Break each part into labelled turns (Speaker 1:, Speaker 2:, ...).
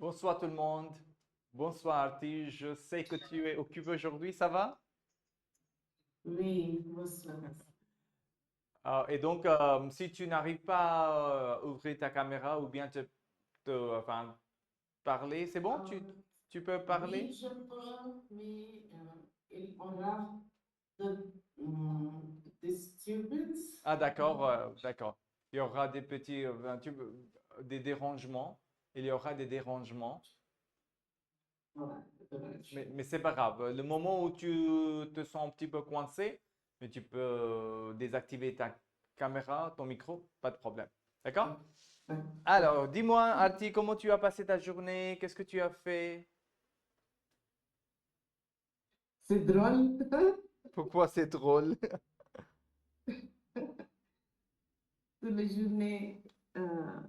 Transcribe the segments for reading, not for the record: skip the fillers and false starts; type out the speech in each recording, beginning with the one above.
Speaker 1: Bonsoir tout le monde. Bonsoir Artie. Je sais que tu es occupé aujourd'hui, ça va?
Speaker 2: Oui, bonsoir.
Speaker 1: Et donc, si tu n'arrives pas à ouvrir ta caméra ou bien enfin, parler, c'est bon?
Speaker 2: Euh,
Speaker 1: Tu peux parler?
Speaker 2: oui, je peux, mais il aura de disturbance.
Speaker 1: Ah, d'accord, d'accord. Il y aura des petits, des dérangements. Il y aura des dérangements.
Speaker 2: Voilà, dommage.
Speaker 1: Mais c'est pas grave. Le moment où tu te sens un petit peu coincé, mais tu peux désactiver ta caméra, ton micro, pas de problème. D'accord? Alors, dis-moi, Arti, comment tu as passé ta journée? Qu'est-ce que tu as fait?
Speaker 2: C'est drôle.
Speaker 1: Pourquoi c'est drôle?
Speaker 2: Toute la journée, euh,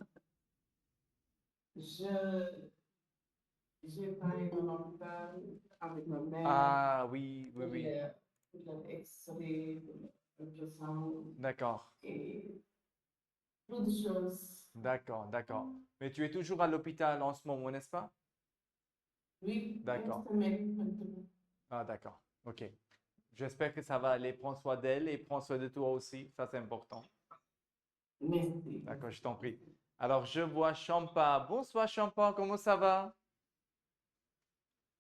Speaker 2: je, j'ai parlé dans l'hôpital avec ma mère
Speaker 1: Ah oui, oui, oui.
Speaker 2: pour l'extrait, pour l'ultrasound
Speaker 1: D'accord,
Speaker 2: et beaucoup de choses.
Speaker 1: d'accord, d'accord. Mais tu es toujours à l'hôpital en ce moment, n'est-ce pas?
Speaker 2: Oui, une
Speaker 1: D'accord.
Speaker 2: semaine maintenant.
Speaker 1: Ah, d'accord. Ok. J'espère que ça va aller. Prends soin d'elle et prends soin de toi aussi. Ça, c'est important.
Speaker 2: Merci.
Speaker 1: D'accord, je t'en prie. Alors, je vois Champa. Bonsoir Champa, comment ça va?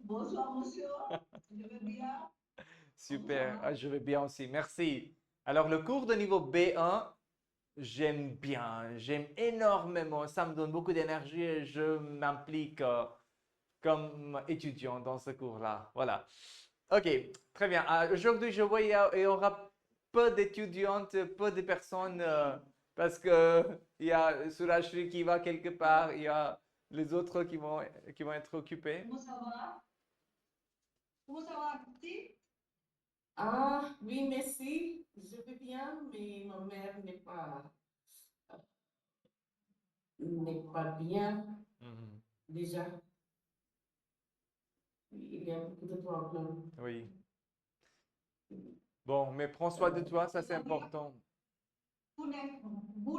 Speaker 3: Bonsoir, monsieur. Je vais bien. Comment ça
Speaker 1: Super,
Speaker 3: va?
Speaker 1: ah, je vais bien aussi, merci. Alors, le cours de niveau B1, j'aime bien, j'aime énormément. Ça me donne beaucoup d'énergie et je m'implique comme étudiant dans ce cours-là. Voilà. Ok, très bien. Aujourd'hui, je vois il y aura peu d'étudiantes, peu de personnes parce que il y a Surashri qui va quelque part, il y a les autres qui vont être occupés.
Speaker 3: Comment ça va? Comment ça va, petit?
Speaker 2: Ah, oui, merci. Je vais bien, mais ma mère n'est pas bien
Speaker 1: Mhm.
Speaker 2: déjà. Il y a beaucoup de problèmes.
Speaker 1: Oui. Bon, mais prends soin de toi, ça c'est important.
Speaker 3: Vous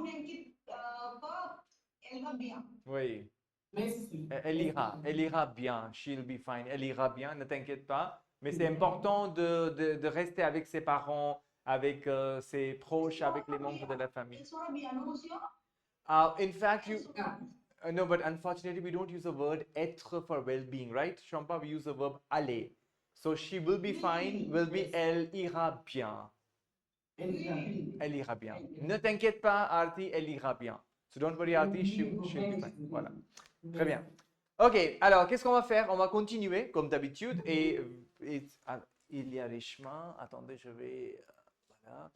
Speaker 3: n'inquiétez pas, elle va bien.
Speaker 1: Oui.
Speaker 2: Merci.
Speaker 1: Elle
Speaker 2: Merci.
Speaker 1: ira bien. She'll be fine. Elle ira bien, ne t'inquiète pas. Mais c'est important de rester avec ses parents, avec ses
Speaker 3: Elle
Speaker 1: proches, avec les
Speaker 3: sera
Speaker 1: membres
Speaker 3: bien.
Speaker 1: de la famille.
Speaker 3: Elle sera bien, non, monsieur?
Speaker 1: In fact,
Speaker 3: Elle sera
Speaker 2: Ah,
Speaker 3: bien.
Speaker 1: no, but unfortunately, we don't use the word être for well-being, right? Champa, we use the verb aller. So she will be fine,
Speaker 3: Oui,
Speaker 1: will be,
Speaker 2: yes.
Speaker 1: elle ira bien.
Speaker 2: Elle va bien.
Speaker 3: oui.
Speaker 1: Elle ira bien.
Speaker 2: Elle
Speaker 1: Ne
Speaker 2: va
Speaker 1: t'inquiète pas, Arti, elle ira bien. So don't worry,
Speaker 2: bien.
Speaker 1: Arti, she'll be fine. Voilà.
Speaker 2: Merci.
Speaker 1: Très bien.
Speaker 2: Merci.
Speaker 1: Ok, alors qu'est-ce qu'on va faire? On va continuer comme d'habitude il y a les chemins. Attendez, je vais. Voilà.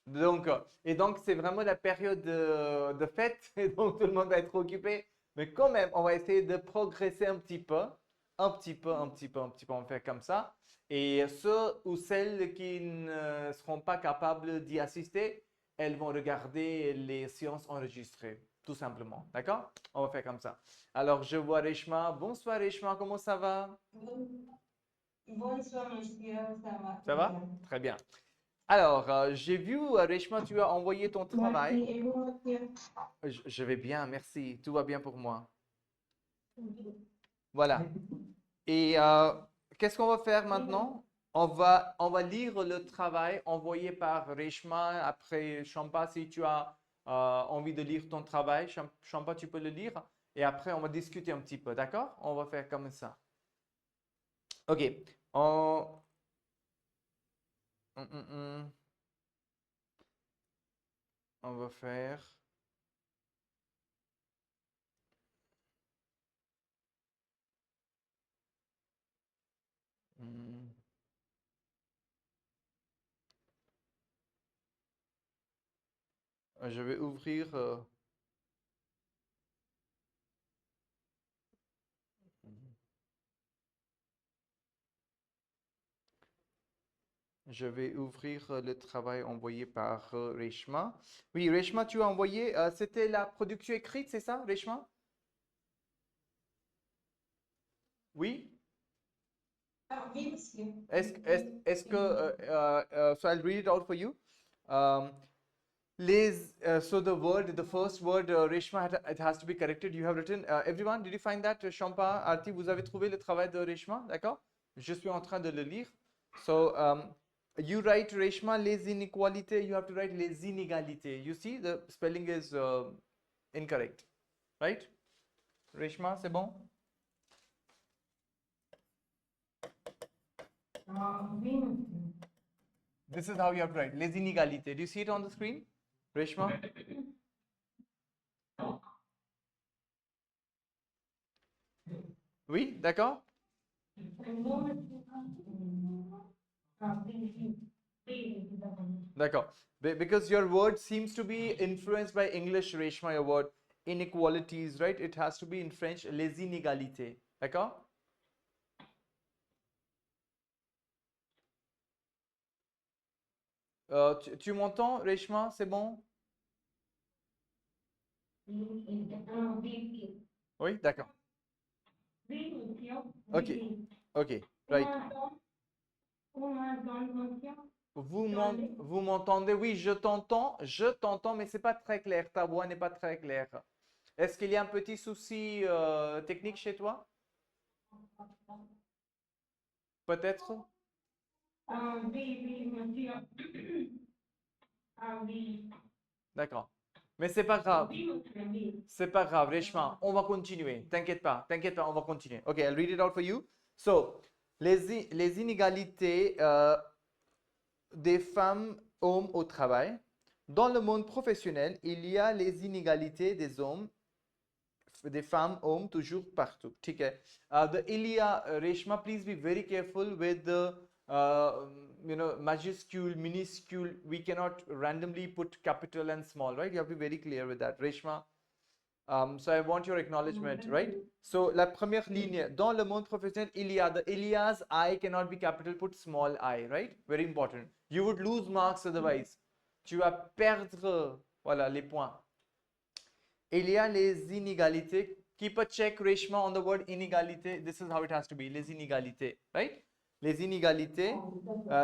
Speaker 1: Donc c'est vraiment la période de fête et donc tout le monde va être occupé. Mais quand même, on va essayer de progresser un petit peu. Un petit peu, un petit peu, un petit peu. On va faire comme ça. Et ceux ou celles qui ne seront pas capables d'y assister, elles vont regarder les séances enregistrées, tout simplement. D'accord? On va faire comme ça. Alors, je vois Reshma. Bonsoir Reshma, comment ça va?
Speaker 3: Bonsoir, monsieur. Ça va
Speaker 1: Ça
Speaker 3: très
Speaker 1: va?
Speaker 3: bien.
Speaker 1: Très bien. Alors, j'ai vu, Reshma, tu as envoyé ton travail.
Speaker 3: Merci. Et vous, monsieur?
Speaker 1: Je vais bien, merci. Tout va bien pour moi. Voilà. Et qu'est-ce qu'on va faire maintenant? On va lire le travail envoyé par Reshma. Après, Champa, si tu as envie de lire ton travail, Champa, tu peux le lire. Et après, on va discuter un petit peu, d'accord? On va faire comme ça. Ok. On, hum, hum, hum. On va faire. hum, je vais ouvrir. Je vais ouvrir le travail envoyé par Reshma. Oui, Reshma, tu as envoyé. C'était la production écrite, c'est ça, Reshma? Oui?
Speaker 3: Ah, oui, monsieur.
Speaker 1: Est-ce que, so I'll read it out for you. Um, So the first word, Reshma, it has to be corrected. You have written, everyone, did you find that? Champa, Arti, vous avez trouvé le travail de Reshma, d'accord? Je suis en train de le lire. So, you write Reshma, les inégalités, you have to write les inégalités. You see, the spelling is incorrect, right? Reshma, c'est bon?
Speaker 2: Oui, monsieur.
Speaker 1: This is how you have to write, les inégalités. Do you see it on the screen? Reshma? Oui, d'accord?
Speaker 2: Non, monsieur. Oui, oui, d'accord.
Speaker 1: D'accord. Because your word seems to be influenced by English, Reshma, your word inequalities, right? It has to be in French, les inégalités. D'accord? Tu m'entends, Reshma? C'est bon?
Speaker 2: Oui,
Speaker 1: Oui, d'accord.
Speaker 2: oui, monsieur.
Speaker 1: Ok,
Speaker 2: Oui.
Speaker 1: ok, right.
Speaker 2: Vous m'entendez, monsieur?
Speaker 1: Vous m'entendez? Oui, je t'entends, mais c'est pas très clair. Ta voix n'est pas très claire. Est-ce qu'il y a un petit souci technique chez toi? Peut-être?
Speaker 2: Oui, oui, monsieur. Oui.
Speaker 1: D'accord. Mais c'est pas grave.
Speaker 2: Oui, monsieur, oui.
Speaker 1: C'est pas grave, Reshma. On va continuer. T'inquiète pas, on va continuer. Ok, I'll read it out for you. So, les inégalités des femmes-hommes au travail. Dans le monde professionnel, il y a les inégalités des femmes-hommes toujours partout. ठीक है? The il y a, Reshma, please be very careful with the majuscule, minuscule. We cannot randomly put capital and small, right? You have to be very clear with that, Reshma. So I want your acknowledgement, right? So la première ligne, dans le monde professionnel, il y a the Ilias, I cannot be capital, put small I, right? Very important. You would lose marks otherwise. Tu vas perdre, voilà, les points. Il y a les inégalités. Keep a check, Reshma, on the word inégalité. This is how it has to be, les inégalités, right? Les inégalités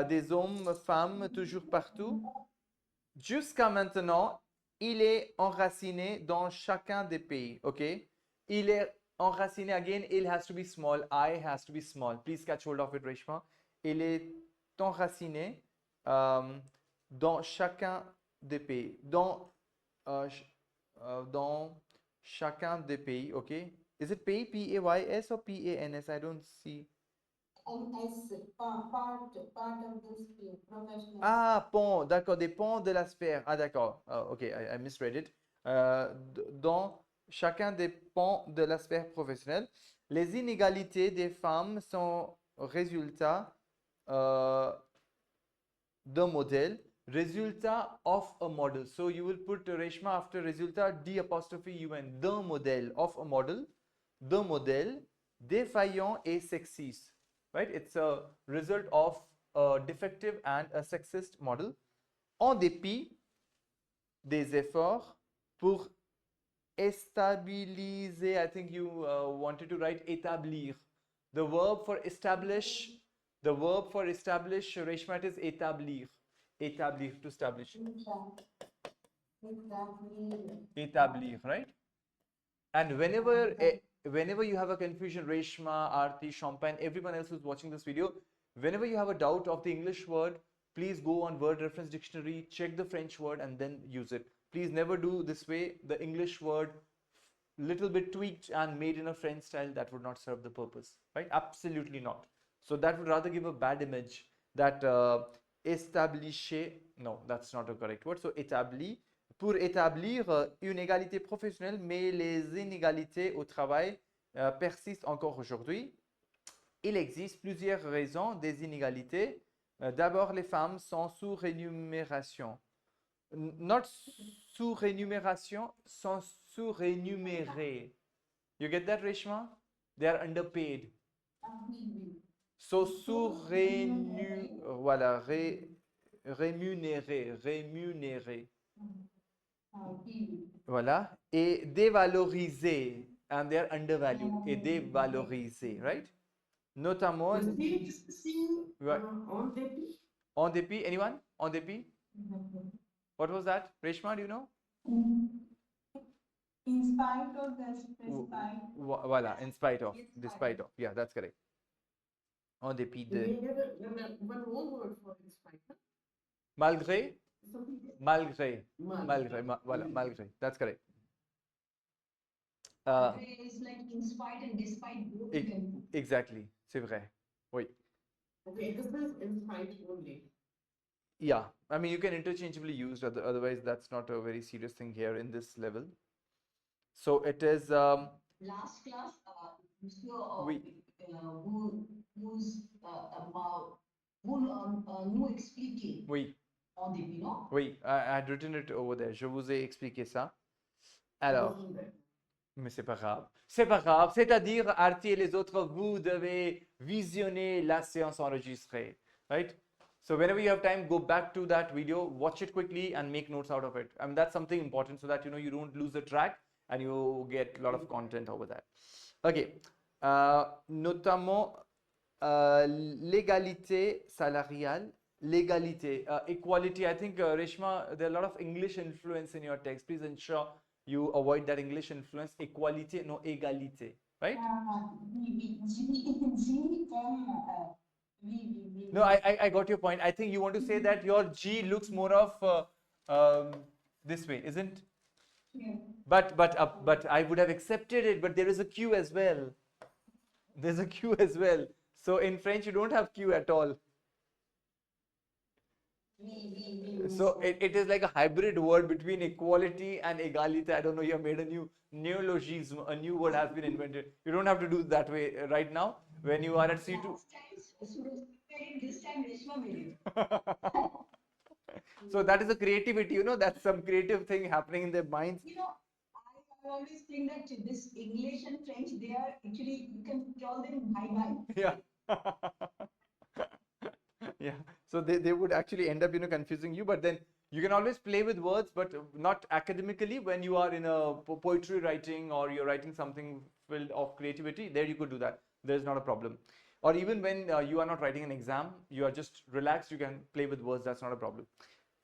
Speaker 1: des hommes, femmes, toujours partout. Jusqu'à maintenant, il est enraciné dans chacun des pays, ok? Il est enraciné, again, il has to be small, I has to be small. Please catch hold of it, Reshma. Il est enraciné dans chacun des pays. Dans chacun des pays, ok? Is it pays, P-A-Y-S or P-A-N-S? I don't see.
Speaker 3: NS, part of this field, professional.
Speaker 1: Ah, pont, d'accord, des ponts de la sphère. Ah, d'accord. Ok, I misread it. Dans chacun des ponts de la sphère professionnelle, les inégalités des femmes sont résultat d'un modèle, résultat of a model. So you will put Reshma after résultat D apostrophe UN, d'un modèle of a model, d'un modèle défaillant et sexiste. Right? It's a result of a defective and a sexist model, en dépit des efforts pour stabiliser. I think you wanted to write établir. The verb for establish, Reshma, it is établir. Établir, to establish. Établir, right? And whenever you have a confusion, Reshma, Aarti, Champagne, everyone else who's watching this video, whenever you have a doubt of the English word, please go on word reference dictionary, check the French word and then use it. Please never do this way. The English word little bit tweaked and made in a French style, that would not serve the purpose, right? Absolutely not. So that would rather give a bad image that establisher, no, that's not a correct word. So établi, pour établir une égalité professionnelle, mais les inégalités au travail persistent encore aujourd'hui. Il existe plusieurs raisons des inégalités. D'abord, les femmes sont sous rémunération. Not sous rémunération, sont sous rémunérées. You get that, Reshma? They are underpaid. So sous voilà, rémunéré. Voilà. Et dévalorisé. And they are undervalued. Et dévalorisé, right? Notamment.
Speaker 2: Aussi,
Speaker 1: Ouais.
Speaker 2: en dépit.
Speaker 1: En dépit, anyone? En dépit? What was that? Reshma, do you know?
Speaker 2: In spite of, despite.
Speaker 1: Voilà, in spite of, despite of. Yeah, that's correct. En dépit de.
Speaker 2: We have one more word for in spite.
Speaker 1: Malgré,
Speaker 2: Something
Speaker 1: malgré, voilà, malgré. That's correct.
Speaker 3: It's like in spite and despite both you can put.
Speaker 1: Exactly, c'est vrai. Oui.
Speaker 2: Okay, this is in spite only.
Speaker 1: Yeah, I mean, you can interchangeably use, otherwise that's not a very serious thing here in this level. So it is,
Speaker 3: Last class, monsieur
Speaker 1: Oui.
Speaker 3: nous expliquer
Speaker 1: oui,
Speaker 3: en début, non?
Speaker 1: oui, I had written it over there. Je vous ai expliqué ça. Alors,
Speaker 2: Wasn't there?
Speaker 1: mais c'est pas grave. C'est pas grave. C'est-à-dire, Arti et les autres, vous devez visionner la séance enregistrée. Right? So whenever you have time, go back to that video, watch it quickly and make notes out of it. I mean, that's something important so that, you know, you don't lose the track and you get a lot of content over that. Okay. Notamment, l'égalité salariale, l'égalité, equality. I think, Reshma, there are a lot of English influence in your text. Please ensure you avoid that English influence. Equality, no égalité, right?
Speaker 2: Oui, G comme, oui.
Speaker 1: No, I got your point. I think you want to say that your G looks more of this way, isn't?
Speaker 2: Yeah.
Speaker 1: But I would have accepted it. But there is a Q as well. There's a Q as well. So in French, you don't have Q at all. So it is like a hybrid word between equality and égalité. I don't know, you have made a new neologism, a new word has been invented. You don't have to do it that way right now when you are at C2.
Speaker 3: Last time, Suraj made it, this time Reshma made it.
Speaker 1: So that is a creativity, you know, that's some creative thing happening in their minds.
Speaker 3: You know, I always think that this English and French, they are actually, you can call them bye-bye.
Speaker 1: Yeah. Yeah. So they would actually end up, you know, confusing you, but then you can always play with words, but not academically. When you are in a poetry writing or you're writing something filled of creativity, there you could do that. There's not a problem. Or even when you are not writing an exam, you are just relaxed, you can play with words, that's not a problem.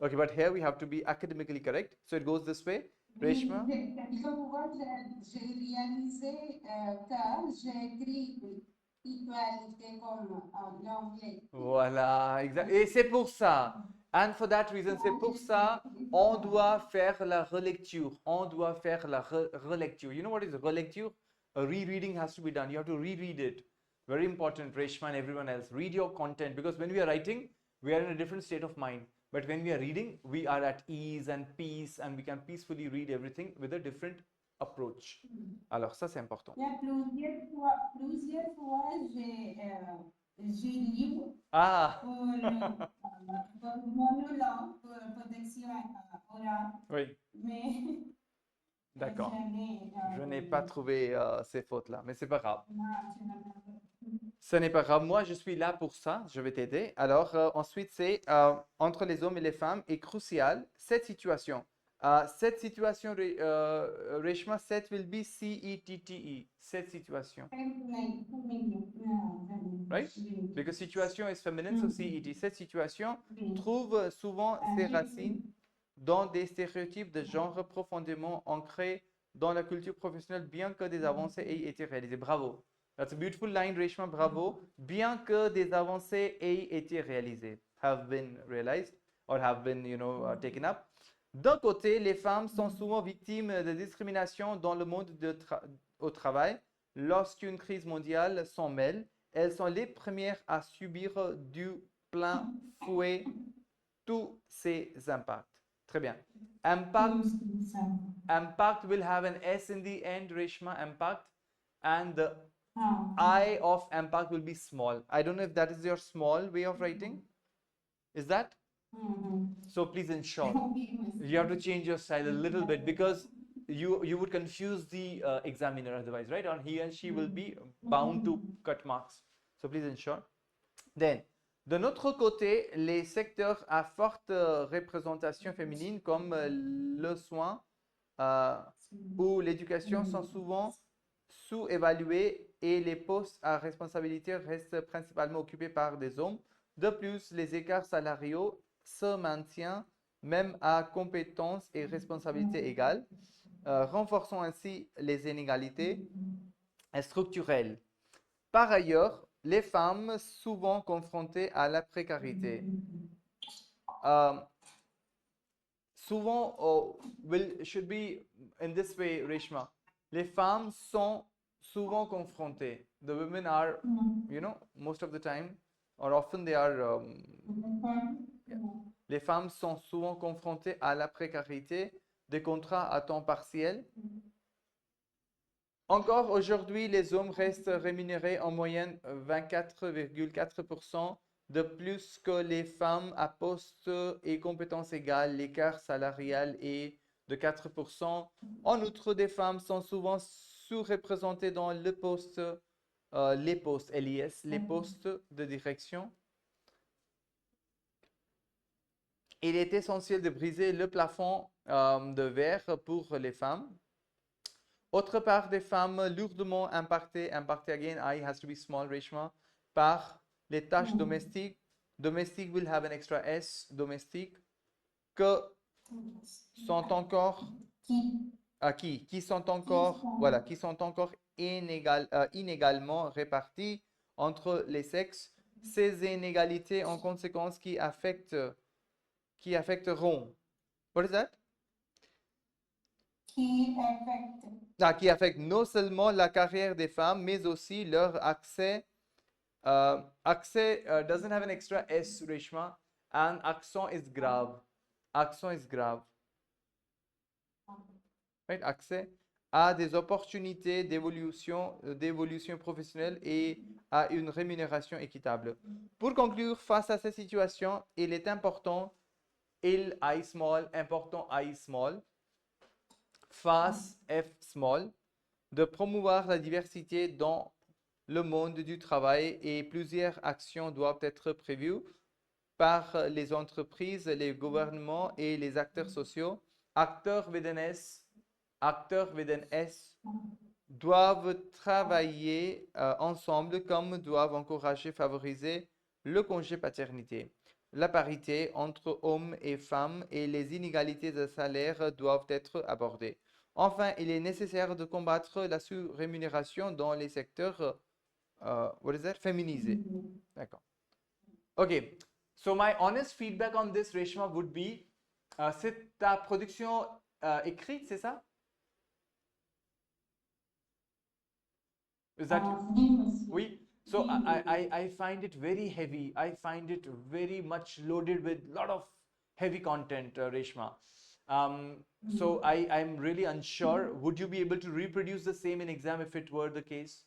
Speaker 1: Okay, but here we have to be academically correct. So it goes this way. Reshma?
Speaker 2: J'ai réalisé que j'ai écrit égalité comme en anglais.
Speaker 1: Voilà, exact. Et c'est pour ça. And for that reason, c'est pour ça, on doit faire la relecture. On doit faire la relecture. You know what is relecture? A rereading has to be done. You have to reread it. Very important, Reshma and everyone else. Read your content, because when we are writing, we are in a different state of mind. But when we are reading, we are at ease and peace, and we can peacefully read everything with a different approach. Alors ça, c'est important.
Speaker 2: Il y a plusieurs fois j'ai lu
Speaker 1: Ah,
Speaker 2: pour monologue, pour protection orale,
Speaker 1: oui,
Speaker 2: mais
Speaker 1: d'accord.
Speaker 2: je
Speaker 1: Je n'ai pas trouvé ces fautes-là, mais c'est pas grave.
Speaker 2: non, je n'ai pas.
Speaker 1: Ce n'est pas grave, moi je suis là pour ça, je vais t'aider. Alors ensuite, c'est entre les hommes et les femmes est crucial cette situation. Cette situation, Reshma, set will be C-E-T-T-E, cette situation. Right? Because situation is feminine, so C-E-T. Cette situation trouve souvent ses racines dans des stéréotypes de genre profondément ancrés dans la culture professionnelle, bien que des avancées aient été réalisées. Bravo. That's a beautiful line, Reshma. Bravo. Bien que des avancées aient été réalisées, have been realized or have been, you know, taken up. D'un côté, les femmes sont souvent victimes de discrimination dans le monde au travail. Lorsqu'une crise mondiale s'en mêle, elles sont les premières à subir du plein fouet tous ces impacts. Très bien. Impact will have an S in the end, Reshma, impact. And the I of impact will be small. I don't know if that is your small way of writing. Is that? So please ensure. You have to change your style a little bit, because you would confuse the examiner otherwise, right? Or he and she will be bound to cut marks. So please ensure. Then, de notre côté, les secteurs à forte représentation féminine comme le soin ou l'éducation sont souvent sous-évalués et les postes à responsabilité restent principalement occupés par des hommes. De plus, les écarts salariaux se maintiennent même à compétences et responsabilités égales, renforçant ainsi les inégalités structurelles. Par ailleurs, les femmes souvent confrontées à la précarité. Souvent, should be in this way, Reshma. Les femmes sont souvent confrontées. The women are, most of the time, or often they are. Yeah. Les femmes sont souvent confrontées à la précarité des contrats à temps partiel. Encore aujourd'hui, les hommes restent rémunérés en moyenne 24,4% de plus que les femmes à poste et compétences égales. L'écart salarial est de 4%. En outre, des femmes sont souvent sous-représentées dans les postes LIS, les postes de direction. Il est essentiel de briser le plafond de verre pour les femmes. Autre part, des femmes lourdement impactées again, I has to be small, Reshma, par les tâches domestiques. Domestique will have an extra S, domestique, que sont encore, qui sont encore, voilà, qui sont encore inégalement réparties entre les sexes. Ces inégalités en conséquence qui affecteront. What is that?
Speaker 3: Qui
Speaker 1: affecte non seulement la carrière des femmes, mais aussi leur accès. Accès doesn't have an extra S, Reshma, and accent is grave. Accent is grave. Right? Accès à des opportunités d'évolution professionnelle et à une rémunération équitable. Pour conclure, face à cette situation, il est important, I small, face F small, de promouvoir la diversité dans le monde du travail et plusieurs actions doivent être prévues par les entreprises, les gouvernements et les acteurs sociaux. Acteurs with an S doivent travailler ensemble comme doivent encourager, favoriser le congé paternité. La parité entre hommes et femmes et les inégalités de salaire doivent être abordées. Enfin, il est nécessaire de combattre la sous-rémunération dans les secteurs féminisés. D'accord. Okay. So my honest feedback on this, Reshma, would be, c'est ta production écrite, c'est ça? Is that oui. So I find it very heavy. I find it very much loaded with a lot of heavy content, Reshma. So I'm really unsure. Would you be able to reproduce the same in exam if it were the case?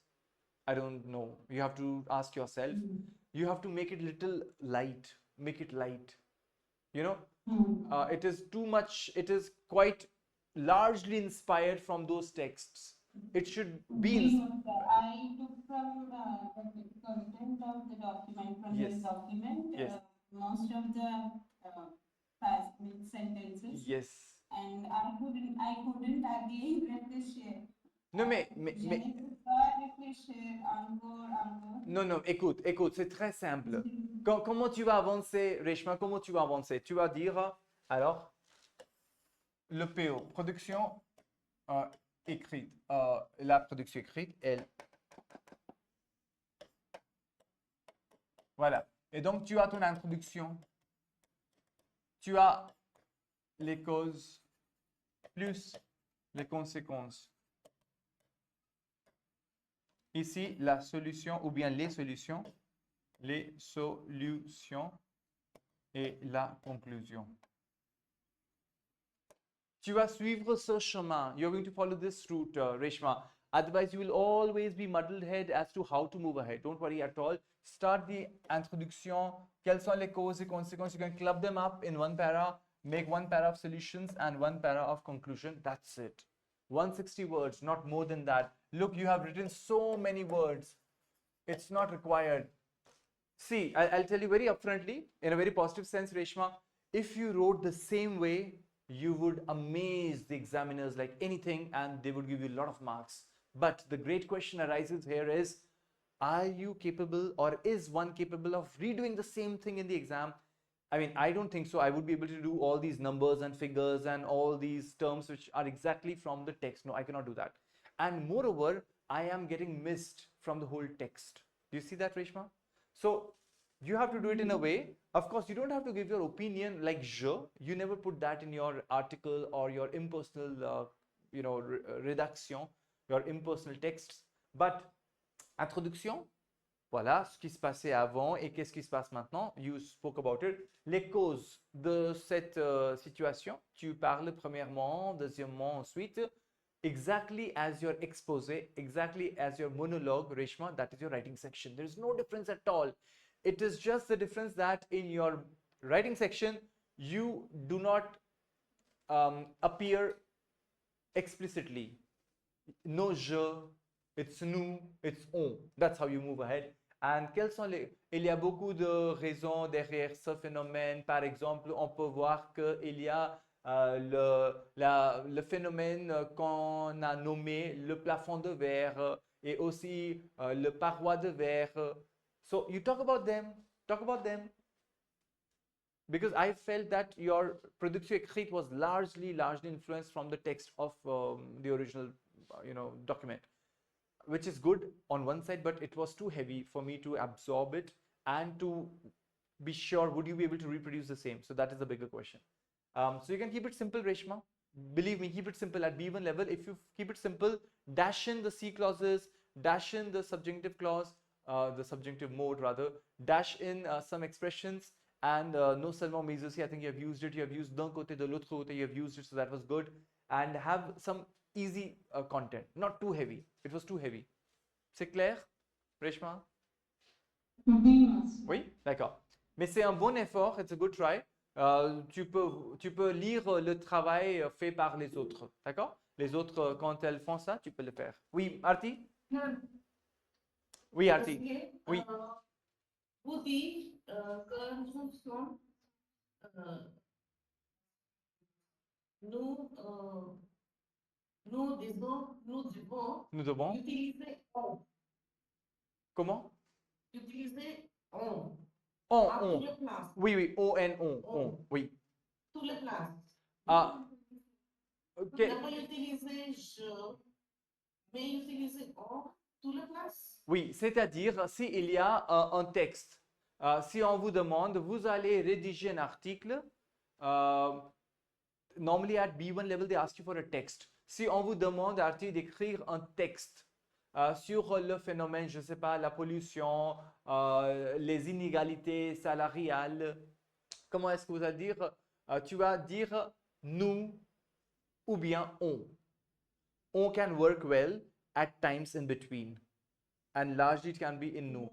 Speaker 1: I don't know. You have to ask yourself. You have to make it little light. Make it light. You know, it is too much. It is quite largely inspired from those texts. It should be.
Speaker 3: I took from the content of the document, from
Speaker 1: Yes.
Speaker 3: this document,
Speaker 1: Yes.
Speaker 3: most of the past sentences.
Speaker 1: Yes.
Speaker 3: And I couldn't again replicate.
Speaker 1: Non, mais non, écoute, c'est très simple. Comment tu vas avancer, Reshma, comment tu vas avancer? Tu vas dire, alors, le PO, production écrite. La production écrite, elle. Voilà. Et donc, tu as ton introduction. Tu as les causes plus les conséquences. Ici, la solution ou bien les solutions et la conclusion. Tu vas suivre ce chemin. You're going to follow this route, Reshma. Otherwise, you will always be muddled head as to how to move ahead. Don't worry at all. Start the introduction. Quelles sont les causes et conséquences? You can club them up in one para, make one para of solutions and one para of conclusion. That's it. 160 words, not more than that. Look, you have written so many words. It's not required. See, I'll tell you very upfrontly, in a very positive sense, Reshma, if you wrote the same way, you would amaze the examiners like anything and they would give you a lot of marks. But the great question arises here is, are you capable or is one capable of redoing the same thing in the exam I mean, I don't think so. I would be able to do all these numbers and figures and all these terms which are exactly from the text. No, I cannot do that. And moreover, I am getting missed from the whole text. Do you see that, Reshma? So you have to do it in a way. Of course, you don't have to give your opinion like je. You never put that in your article or your impersonal, rédaction, your impersonal texts. But introduction, voilà ce qui se passait avant et qu'est-ce qui se passe maintenant. You spoke about it. Les causes de cette situation, tu parles premièrement, deuxièmement, ensuite. Exactly as your exposé, exactly as your monologue, Reshma, that is your writing section. There is no difference at all. It is just the difference that in your writing section, you do not appear explicitly. No je, it's nous, it's on. That's how you move ahead. And quels sont les... Il y a beaucoup de raisons derrière ce phénomène. Par exemple, on peut voir qu'il y a le phénomène qu'on a nommé le plafond de verre et aussi le paroi de verre. So you talk about them, because I felt that your production écrite was largely influenced from the text of the original document, which is good on one side, but it was too heavy for me to absorb it and to be sure would you be able to reproduce the same. So that is the bigger question. So you can keep it simple, Reshma. Believe me, keep it simple at B1 level. If you keep it simple, dash in the C clauses, dash in the subjunctive clause, the subjunctive mode rather, dash in some expressions, and no seulement mais aussi, I think you have used it, you have used d'un côté de l'autre côté, you have used it, so that was good. And have some easy content, not too heavy. It was too heavy. C'est clair, Reshma? Oui, d'accord. Mais c'est un bon effort, it's a good try. Tu peux lire le travail fait par les autres, d'accord? Les autres, quand elles font ça, tu peux le faire. Oui, Arti? Oui, Arti. Oui.
Speaker 2: Vous dites que nous sommes, nous devons utiliser on.
Speaker 1: Comment?
Speaker 2: Utiliser on.
Speaker 1: On.
Speaker 2: Toutes les places.
Speaker 1: Oui, on, oui.
Speaker 2: Toutes les places.
Speaker 1: Ah.
Speaker 2: Okay. Ne pas utiliser je, mais utiliser on, toutes les places.
Speaker 1: Oui, c'est-à-dire s'il y a un texte, si on vous demande, vous allez rédiger un article, normally at B1 level, they ask you for a text. Si on vous demande, Arti, d'écrire un texte sur le phénomène, je ne sais pas, la pollution, les inégalités salariales, comment est-ce que vous allez dire? Tu vas dire nous ou bien on. On can work well at times in between. And largely it can be in nous.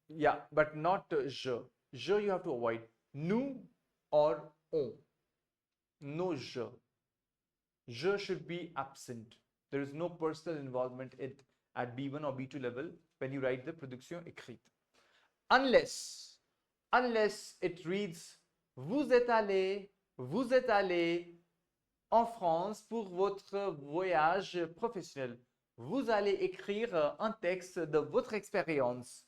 Speaker 1: Yeah, but not je. Je you have to avoid. Nous or on. No je. Je should be absent. There is no personal involvement at B1 or B2 level when you write the production écrite. Unless it reads vous êtes allé en France pour votre voyage professionnel. Vous allez écrire un texte de votre expérience.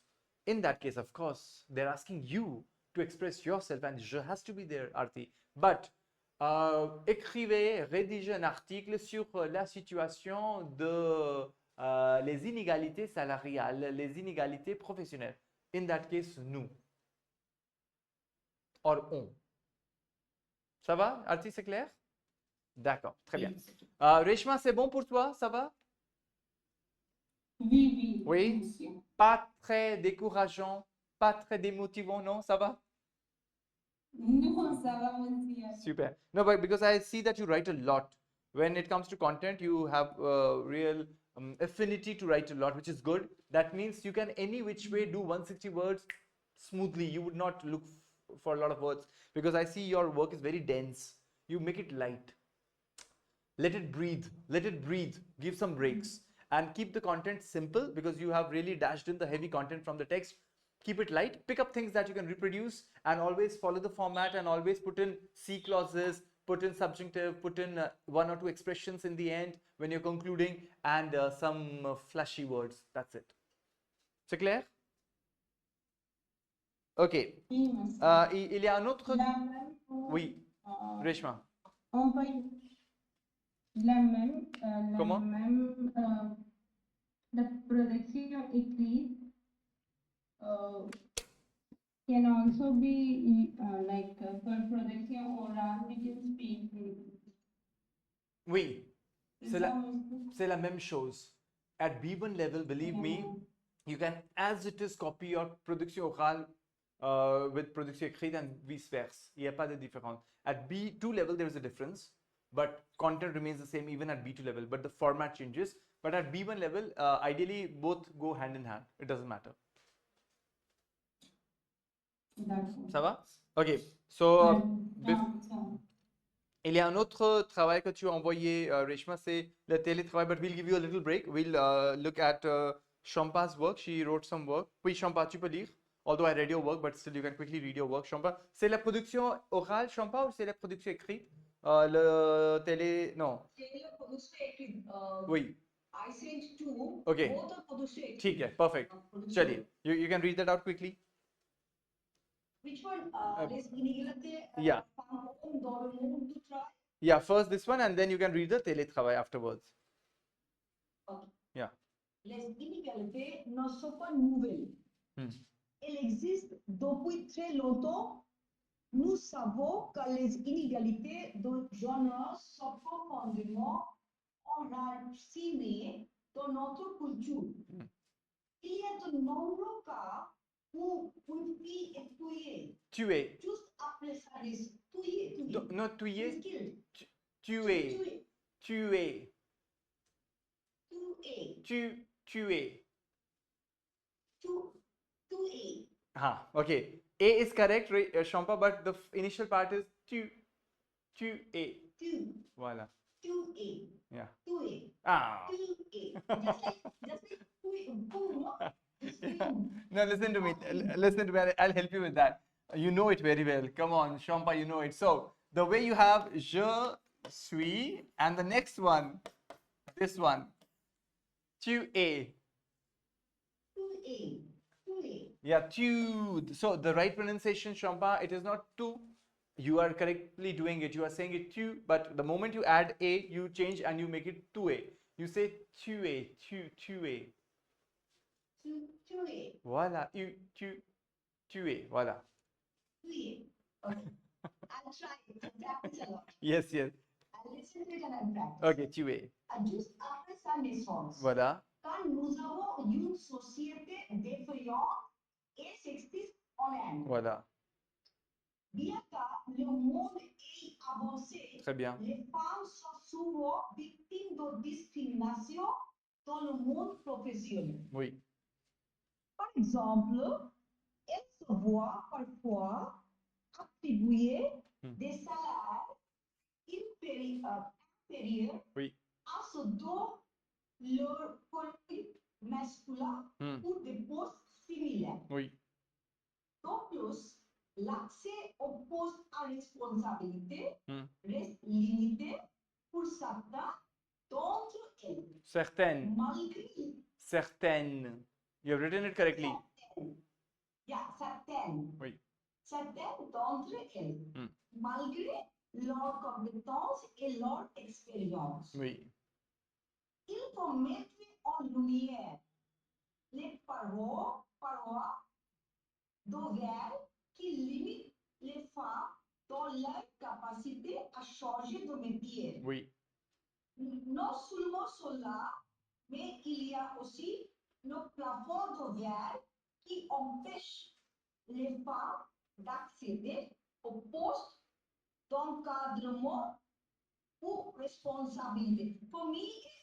Speaker 1: In that case, of course, they're asking you to express yourself and je has to be there, Arti. But écrivez, rédigez un article sur la situation de les inégalités salariales, les inégalités professionnelles. In that case, nous. Or on. Ça va, Arti, c'est clair? D'accord, très bien. Reshma, c'est bon pour toi? Ça va?
Speaker 3: Oui.
Speaker 1: Oui? Pas très décourageant, pas très démotivant, non? Ça va?
Speaker 3: Non, ça va, monsieur.
Speaker 1: Super. No, but because I see that you write a lot. When it comes to content, you have real affinity to write a lot, which is good. That means you can any which way do 160 words smoothly. You would not look for a lot of words because I see your work is very dense. You make it light. Let it breathe. Let it breathe. Give some breaks. And keep the content simple because you have really dashed in the heavy content from the text. Keep it light. Pick up things that you can reproduce and always follow the format and always put in C clauses, put in subjunctive, put in one or two expressions in the end when you're concluding and some flashy words. That's it. C'est clair? Ok.
Speaker 3: Oui, master.
Speaker 1: Il y a un autre.
Speaker 3: La même pour,
Speaker 1: Oui,
Speaker 3: euh,
Speaker 1: Reshma.
Speaker 3: on peut la
Speaker 1: Comment?
Speaker 3: même, la production écrite can also be like for production orale, we can speak.
Speaker 1: Oui,
Speaker 3: C'est ça, master?
Speaker 1: c'est la même chose. At B1 level, believe me, you can as it is copy your production orale with production écrite and vice versa. Il n'y a pas de différence. At B2 level, there is a difference, but content remains the same even at B2 level, but the format changes. But at B1 level, ideally both go hand in hand. It doesn't matter.
Speaker 3: D'accord.
Speaker 1: Ça va? Ok. So,
Speaker 3: Non, ça.
Speaker 1: il y a un autre travail que tu as envoyé, Reshma, c'est le télétravail, but we'll give you a little break. We'll look at Shampa's work. She wrote some work. Oui, Shampa, tu peux lire. Although I read your work, but still you can quickly read your work. Shampa, c'est la production orale, Shampa, ou c'est la production écrite? Le télé... Non.
Speaker 3: C'est la production écrite.
Speaker 1: Oui.
Speaker 3: I sent two.
Speaker 1: Okay.
Speaker 3: Both are production écrite.
Speaker 1: ठीक है, perfect. चलिए, you can read that out quickly.
Speaker 3: Which one? Les inigilate.
Speaker 1: Yeah.
Speaker 3: Dans le monde du travail.
Speaker 1: Yeah, first this one and then you can read the télétravail afterwards.
Speaker 3: Okay.
Speaker 1: Yeah.
Speaker 3: Les inégalités ne sont pas nouvelles. Elles existent depuis très longtemps. Nous savons que les inégalités de genre sont profondément enracinées dans notre culture. Il y a de nombreux cas où une fille est tuée.
Speaker 1: Tuer.
Speaker 3: Juste après sa naissance. Tuée.
Speaker 1: Non, tuer.
Speaker 3: Tuée.
Speaker 1: Tuer. Tuer.
Speaker 3: Tuée.
Speaker 1: Tuer.
Speaker 3: Tuée.
Speaker 1: Okay. A is correct, Shampa, but the initial part is tuer. Voila.
Speaker 3: Tuée.
Speaker 1: Yeah.
Speaker 3: Tuée.
Speaker 1: Ah.
Speaker 3: Tuée. Just like boom.
Speaker 1: Yeah. No, listen to me. Listen to me. I'll help you with that. You know it very well. Come on, Shampa, you know it. So the way you have je suis and the next one, this one, tuer. Yeah, tu. So the right pronunciation, Shampa, it is not tu. You are correctly doing it. You are saying it tu, but the moment you add a, you change and you make it tue. You say tue. Voila. Tue. Voila.
Speaker 3: Okay. I'll try it. I'll practice a lot.
Speaker 1: Yes.
Speaker 3: I'll listen to it and I'll practice.
Speaker 1: Okay, tue.
Speaker 3: Juste après sa naissance.
Speaker 1: Voilà.
Speaker 3: Quand nous avons une société défaillante et sexiste en Inde.
Speaker 1: Voilà.
Speaker 3: Bien que le monde ait avancé,
Speaker 1: Très bien.
Speaker 3: les femmes sont souvent victimes de discrimination dans le monde professionnel.
Speaker 1: Oui.
Speaker 3: Par exemple, elles se voient parfois attribuer des salaires inférieurs
Speaker 1: Oui.
Speaker 3: à ceux de leur collègue masculin pour des postes similaires.
Speaker 1: Oui.
Speaker 3: En plus, l'accès aux postes à responsabilité reste limité pour certains d'entre elles.
Speaker 1: Certaines.
Speaker 3: Malgré.
Speaker 1: Certaines. You have written it correctly.
Speaker 3: Certaines.
Speaker 1: Oui.
Speaker 3: Certaines d'entre elles. Malgré leurs compétences et leur expérience.
Speaker 1: Oui.
Speaker 3: Il faut mettre en lumière les parois d'ovaires qui limitent les femmes dans leur capacité à changer de métier.
Speaker 1: Oui.
Speaker 3: Non seulement cela, mais il y a aussi le plafond d'ovaires qui empêche les femmes d'accéder au poste d'encadrement ou responsabilité. For me,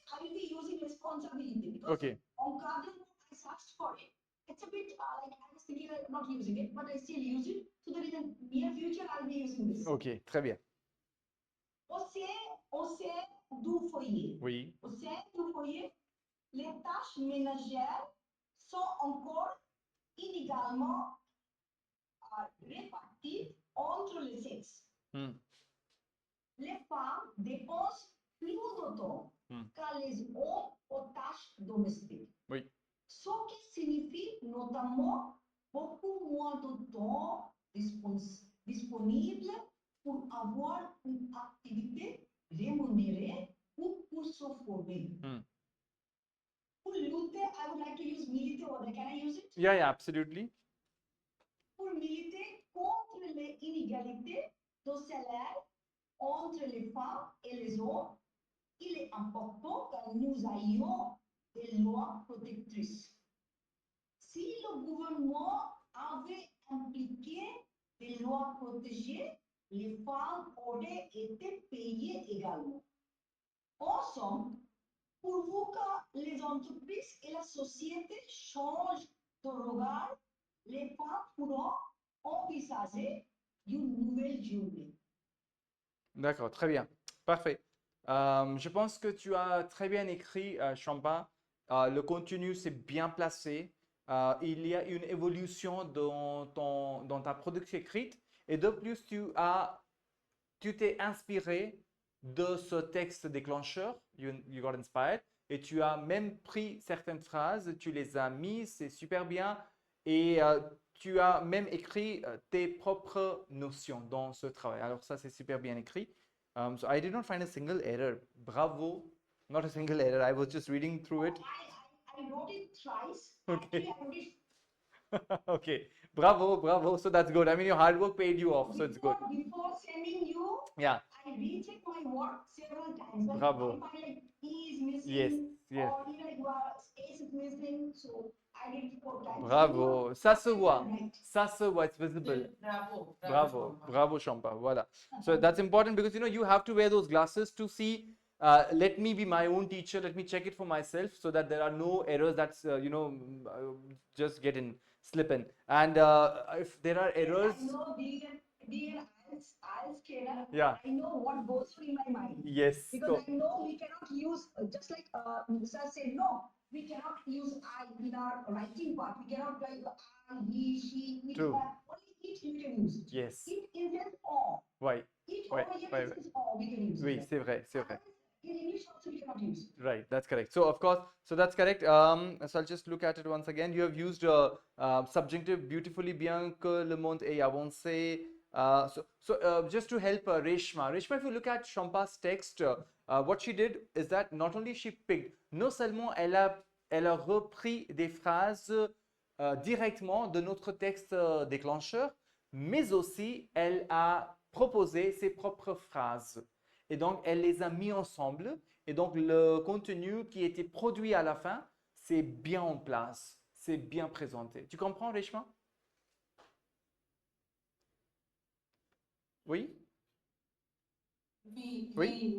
Speaker 3: I will be using responsibility because encadrement, I searched for it. It's a bit like I was thinking of not using it, but I still use it. So that in the near future, I'll be using this.
Speaker 1: Ok, très bien.
Speaker 3: Au sein du foyer.
Speaker 1: Oui.
Speaker 3: Au sein du foyer, les tâches ménagères sont encore inégalement réparties entre les sexes. Les femmes dépensent plus de temps que les hommes aux tâches domestiques.
Speaker 1: Oui.
Speaker 3: Ce qui signifie notamment beaucoup moins de temps disponible pour avoir une activité rémunérée ou pour se former.
Speaker 1: Hmm.
Speaker 3: Pour lutter, I would like to use militer over there. Can I use it?
Speaker 1: Yeah, yeah, absolutely.
Speaker 3: Pour militer contre les inégalités de salaire entre les femmes et les hommes, il est important que nous ayons des lois protectrices. Si le gouvernement avait impliqué des lois protégées, les femmes auraient été payées également. En somme, pourvu que les entreprises et la société changent de regard, les femmes pourront envisager une nouvelle journée.
Speaker 1: D'accord, très bien. Parfait. Je pense que tu as très bien écrit, Champa. Le contenu, c'est bien placé. Il y a une évolution dans ta production écrite. Et de plus, tu t'es inspiré de ce texte déclencheur. You got inspired. Et tu as même pris certaines phrases, tu les as mises, c'est super bien. Et tu as même écrit tes propres notions dans ce travail. Alors ça, c'est super bien écrit. So I did not find a single error. Bravo. Not a single error. I was just reading through it.
Speaker 3: I wrote it thrice.
Speaker 1: Okay.
Speaker 3: Actually, I wrote it
Speaker 1: Okay. Bravo, bravo. So that's good. I mean, your hard work paid you off. So it's good.
Speaker 3: before sending you.
Speaker 1: Yeah.
Speaker 3: I rechecked my work several times. Like,
Speaker 1: Bravo.
Speaker 3: if I like E is missing,
Speaker 1: Yes, yes.
Speaker 3: or even like space is missing, so I did it 4 times.
Speaker 1: Bravo. Ça se voit.
Speaker 3: Right.
Speaker 1: Ça se voit. It's visible.
Speaker 2: Bravo.
Speaker 1: Bravo,
Speaker 2: Shubha.
Speaker 1: bravo, Shampa. Voila. So that's important because you have to wear those glasses to see. Let me be my own teacher. Let me check it for myself so that there are no errors that's just slip in. And if there are errors,
Speaker 3: I know being an IELTS trainer,
Speaker 1: yeah,
Speaker 3: I know what goes through in my mind.
Speaker 1: yes.
Speaker 3: Because
Speaker 1: So
Speaker 3: I know we cannot use, just like Sir said, no, we cannot use I in our writing part. We cannot write I, he, she, it,
Speaker 1: True.
Speaker 3: only it we can use it.
Speaker 1: Yes.
Speaker 3: It is an or.
Speaker 1: Right.
Speaker 3: It
Speaker 1: Right,
Speaker 3: over here
Speaker 1: right,
Speaker 3: is or we can use
Speaker 1: Oui,
Speaker 3: it.
Speaker 1: c'est vrai, c'est vrai.
Speaker 3: In English also we cannot use it.
Speaker 1: Right, that's correct. So of course, so that's correct. So I'll just look at it once again. You have used subjunctive beautifully, bien que le monde ait avancé. Just to help Reshma, if you look at Shampa's text, what she did is that not only she picked, non seulement elle a repris des phrases directement de notre texte déclencheur, mais aussi elle a proposé ses propres phrases. Et donc, elle les a mis ensemble. Et donc, le contenu qui était produit à la fin, c'est bien en place. C'est bien présenté. Tu comprends, Reshma? Oui?
Speaker 2: Oui.
Speaker 1: Oui.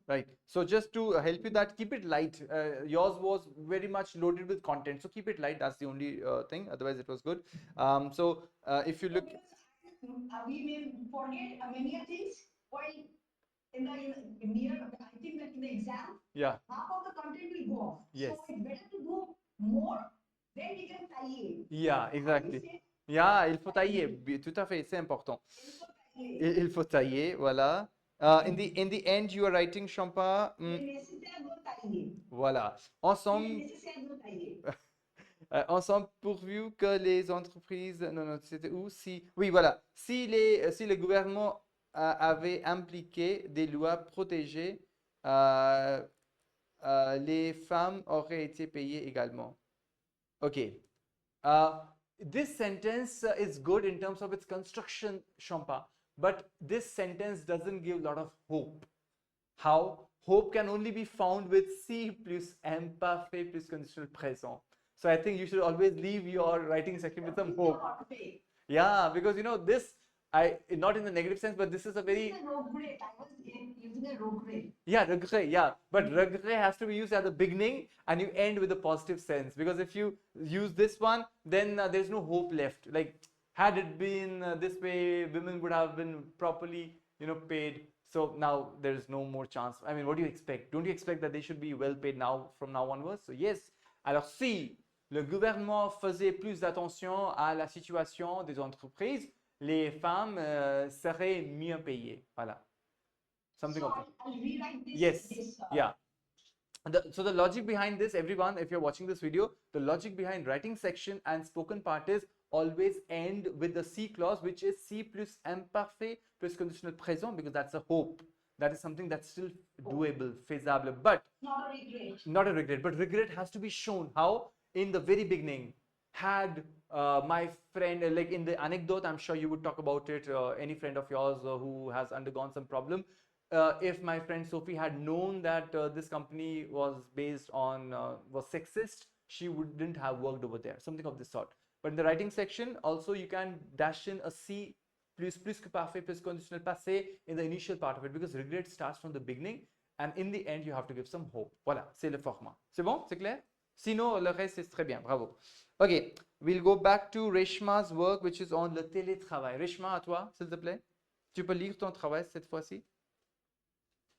Speaker 1: Right. So just to help you that, keep it light. Yours was very much loaded with content. So keep it light. That's the only thing. Otherwise, it was good. If you look...
Speaker 3: We may forget many things while in the near, I think that in the exam,
Speaker 1: Yeah.
Speaker 3: half of the content will go off.
Speaker 1: Yes.
Speaker 3: So it's better to do more, then we can tailler.
Speaker 1: Yeah, exactly. Yeah, il faut tailler. Tout à fait, c'est important. Il faut tailler, voilà. In the end, you are writing, Champa. Voilà. Ensemble, ensemble, pourvu que les entreprises. Non, c'était où? Si. Oui, voilà. Si le gouvernement avait impliqué des lois protégées, les femmes auraient été payées également. Okay. This sentence is good in terms of its construction, Champa, but this sentence doesn't give a lot of hope. How? Hope can only be found with si plus imparfait plus conditional présent. So I think you should always leave your writing section with some hope. Yeah, because this, not in the negative sense, but this is a very... Yeah, regret, yeah. But regret has to be used at the beginning and you end with a positive sense. Because if you use this one, then there's no hope left. Like, had it been this way, women would have been properly, paid. So now there's no more chance. I mean, what do you expect? Don't you expect that they should be well paid now, from now onwards? So yes. Alors si le gouvernement faisait plus d'attention à la situation des entreprises, les femmes seraient mieux payées. Voilà. Something
Speaker 3: so
Speaker 1: of that.
Speaker 3: I'll rewrite this.
Speaker 1: Yes. Yeah. So the logic behind this, everyone, if you're watching this video, the logic behind writing section and spoken part is always end with the C clause, which is C plus imparfait plus conditional présent, because that's a hope. That is something that's still doable, feasible, but
Speaker 3: Not a regret.
Speaker 1: not a regret. But regret has to be shown. How? In the very beginning, had my friend, like in the anecdote, I'm sure you would talk about it, any friend of yours who has undergone some problem. If my friend Sophie had known that this company was based on, was sexist, she wouldn't have worked over there, something of this sort. But in the writing section, also you can dash in a C plus que parfait plus conditional passé in the initial part of it, because regret starts from the beginning and in the end you have to give some hope. Voilà, c'est le format. C'est bon? C'est clair? Sinon, le reste c'est très bien. Bravo. Okay, we'll go back to Reshma's work, which is on le télétravail. Reshma, à toi, s'il te plaît. Tu peux lire ton travail cette fois-ci?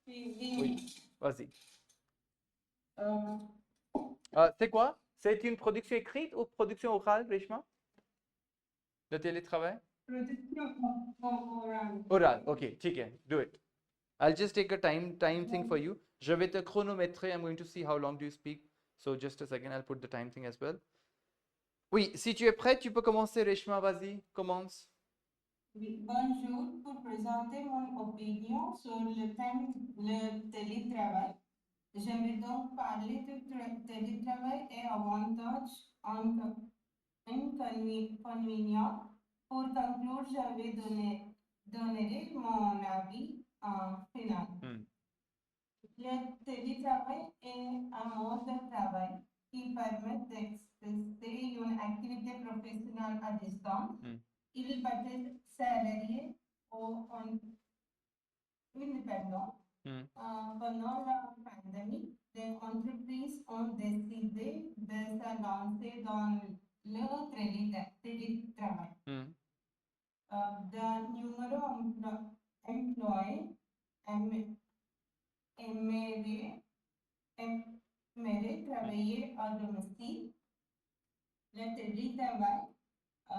Speaker 1: Oui, vas-y. C'est quoi? C'est une production écrite ou production orale, Reshma? Le télétravail?
Speaker 4: Production orale.
Speaker 1: Oral, ok, ठीक है, do it. I'll just take a time thing for you. Je vais te chronométrer. I'm going to see how long do you speak. So just a second, I'll put the time thing as well. Oui, si tu es prêt, tu peux commencer, Reshma, vas-y, commence.
Speaker 4: Oui, bonjour, pour présenter mon opinion sur le thème le télétravail. J'aimerais donc parler du télétravail et avantages inconvénients. Pour conclure, je vais donner mon avis final. Le télétravail est un mode de travail qui permet d'exercer une activité professionnelle à distance. Il peut être salarié ou indépendant. Pendant la pandémie, des entreprises ont décidé de se lancer dans le télétravail. De nombreux employés aimeraient travailler à domicile. Le télétravail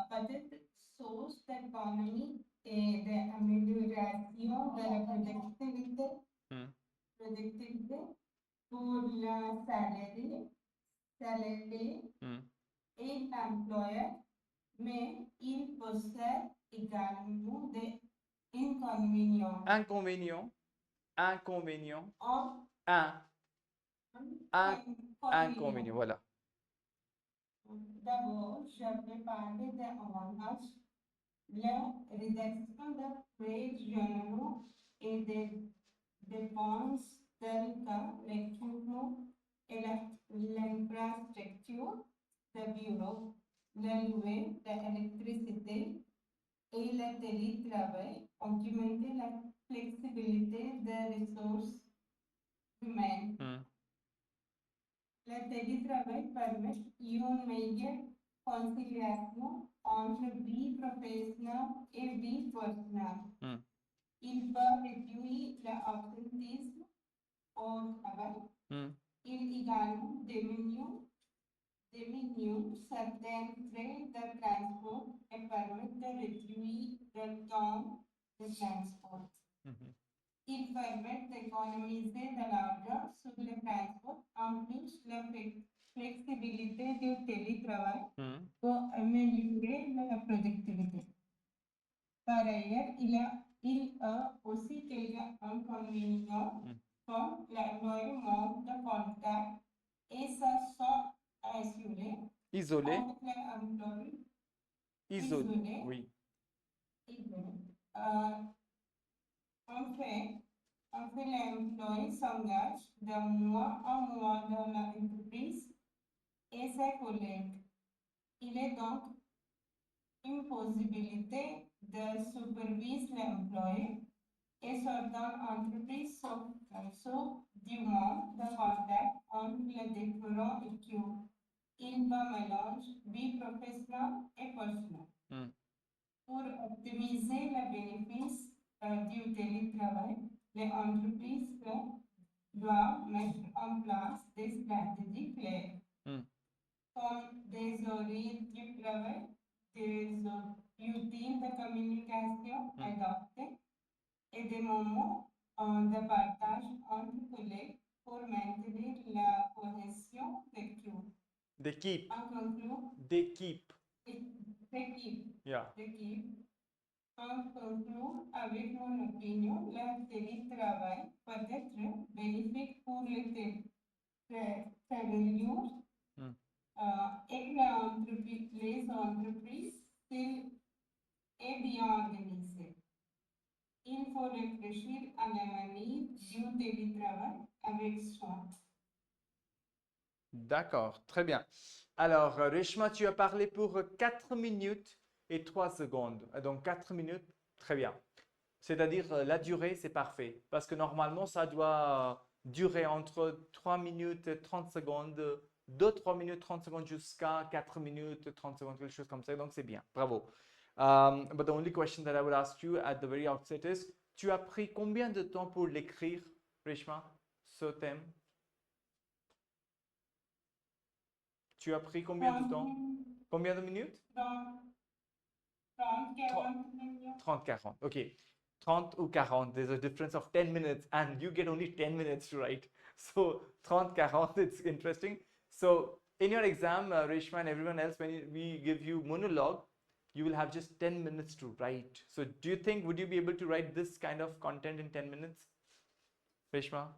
Speaker 4: peut être source d'économie et d'amélioration de la productivité pour le salarié et l'employeur, mais il possède également des inconvénients.
Speaker 1: Inconvénients. Inconvénient, voilà.
Speaker 4: D'abord, je vais parler des avantages. La rédaction de frais généraux et des dépenses telles que l'équipement et l'infrastructure de bureau, le louer de l'électricité et le télétravail, augmenter la flexibilité des ressources humaines. Le télétravail permet une meilleure conciliation entre vie professionnelle et vie personnelle. Il peut réduire l'absentéisme au travail. Il également diminue certains frais de transport et permet de réduire le temps de transport. Il permet d'économiser de l'argent sur le transport. En plus, la flexibilité du télétravail peut améliorer la productivité. Par ailleurs, il y a aussi quelques inconvénients comme l'employé manque de contact et se sent
Speaker 1: Isolé.
Speaker 4: Isolé.
Speaker 1: Oui.
Speaker 4: En fait, l'employé s'engage de mois en mois dans l'entreprise et ses collègues. Il est donc une possibilité de superviser l'employé et certaines entreprises sauf du manque de contact entre les différents équipes. Il va mélanger vie professionnelle et personnelle. Pour optimiser les bénéfices du télétravail, les entreprises doivent mettre en place des stratégies claires, comme des horaires du travail, des routines de communication adaptées et des moments de partage entre collègues pour maintenir la cohésion d'équipe.
Speaker 1: D'équipe.
Speaker 4: En conclusion,
Speaker 1: D'équipe. Yeah.
Speaker 4: En conclusion, avec mon opinion, le télétravail peut être bénéfique pour les travailleurs
Speaker 1: Hmm.
Speaker 4: et les entreprises s'il est bien organisé. Il faut réfléchir à la manière du télétravail avec soin.
Speaker 1: D'accord, très bien. Alors, Reshma, tu as parlé pour 4 minutes et 3 secondes. Donc, 4 minutes, très bien. C'est-à-dire, la durée, c'est parfait. Parce que normalement, ça doit durer entre 3 minutes et 30 secondes, 2-3 minutes 30 secondes jusqu'à 4 minutes 30 secondes, quelque chose comme ça. Donc, c'est bien. Bravo. But the only question that I would ask you at the very outset is, tu as pris combien de temps pour l'écrire, Reshma, ce thème? Tu as pris combien de temps? Combien de minutes? 30, 40. Okay. 30 ou 40. There's a difference of 10 minutes and you get only 10 minutes to write. So 30, 40, it's interesting. So in your exam, Reshma and everyone else, when we give you monologue, you will have just 10 minutes to write. So do you think, would you be able to write this kind of content in 10 minutes? Reshma?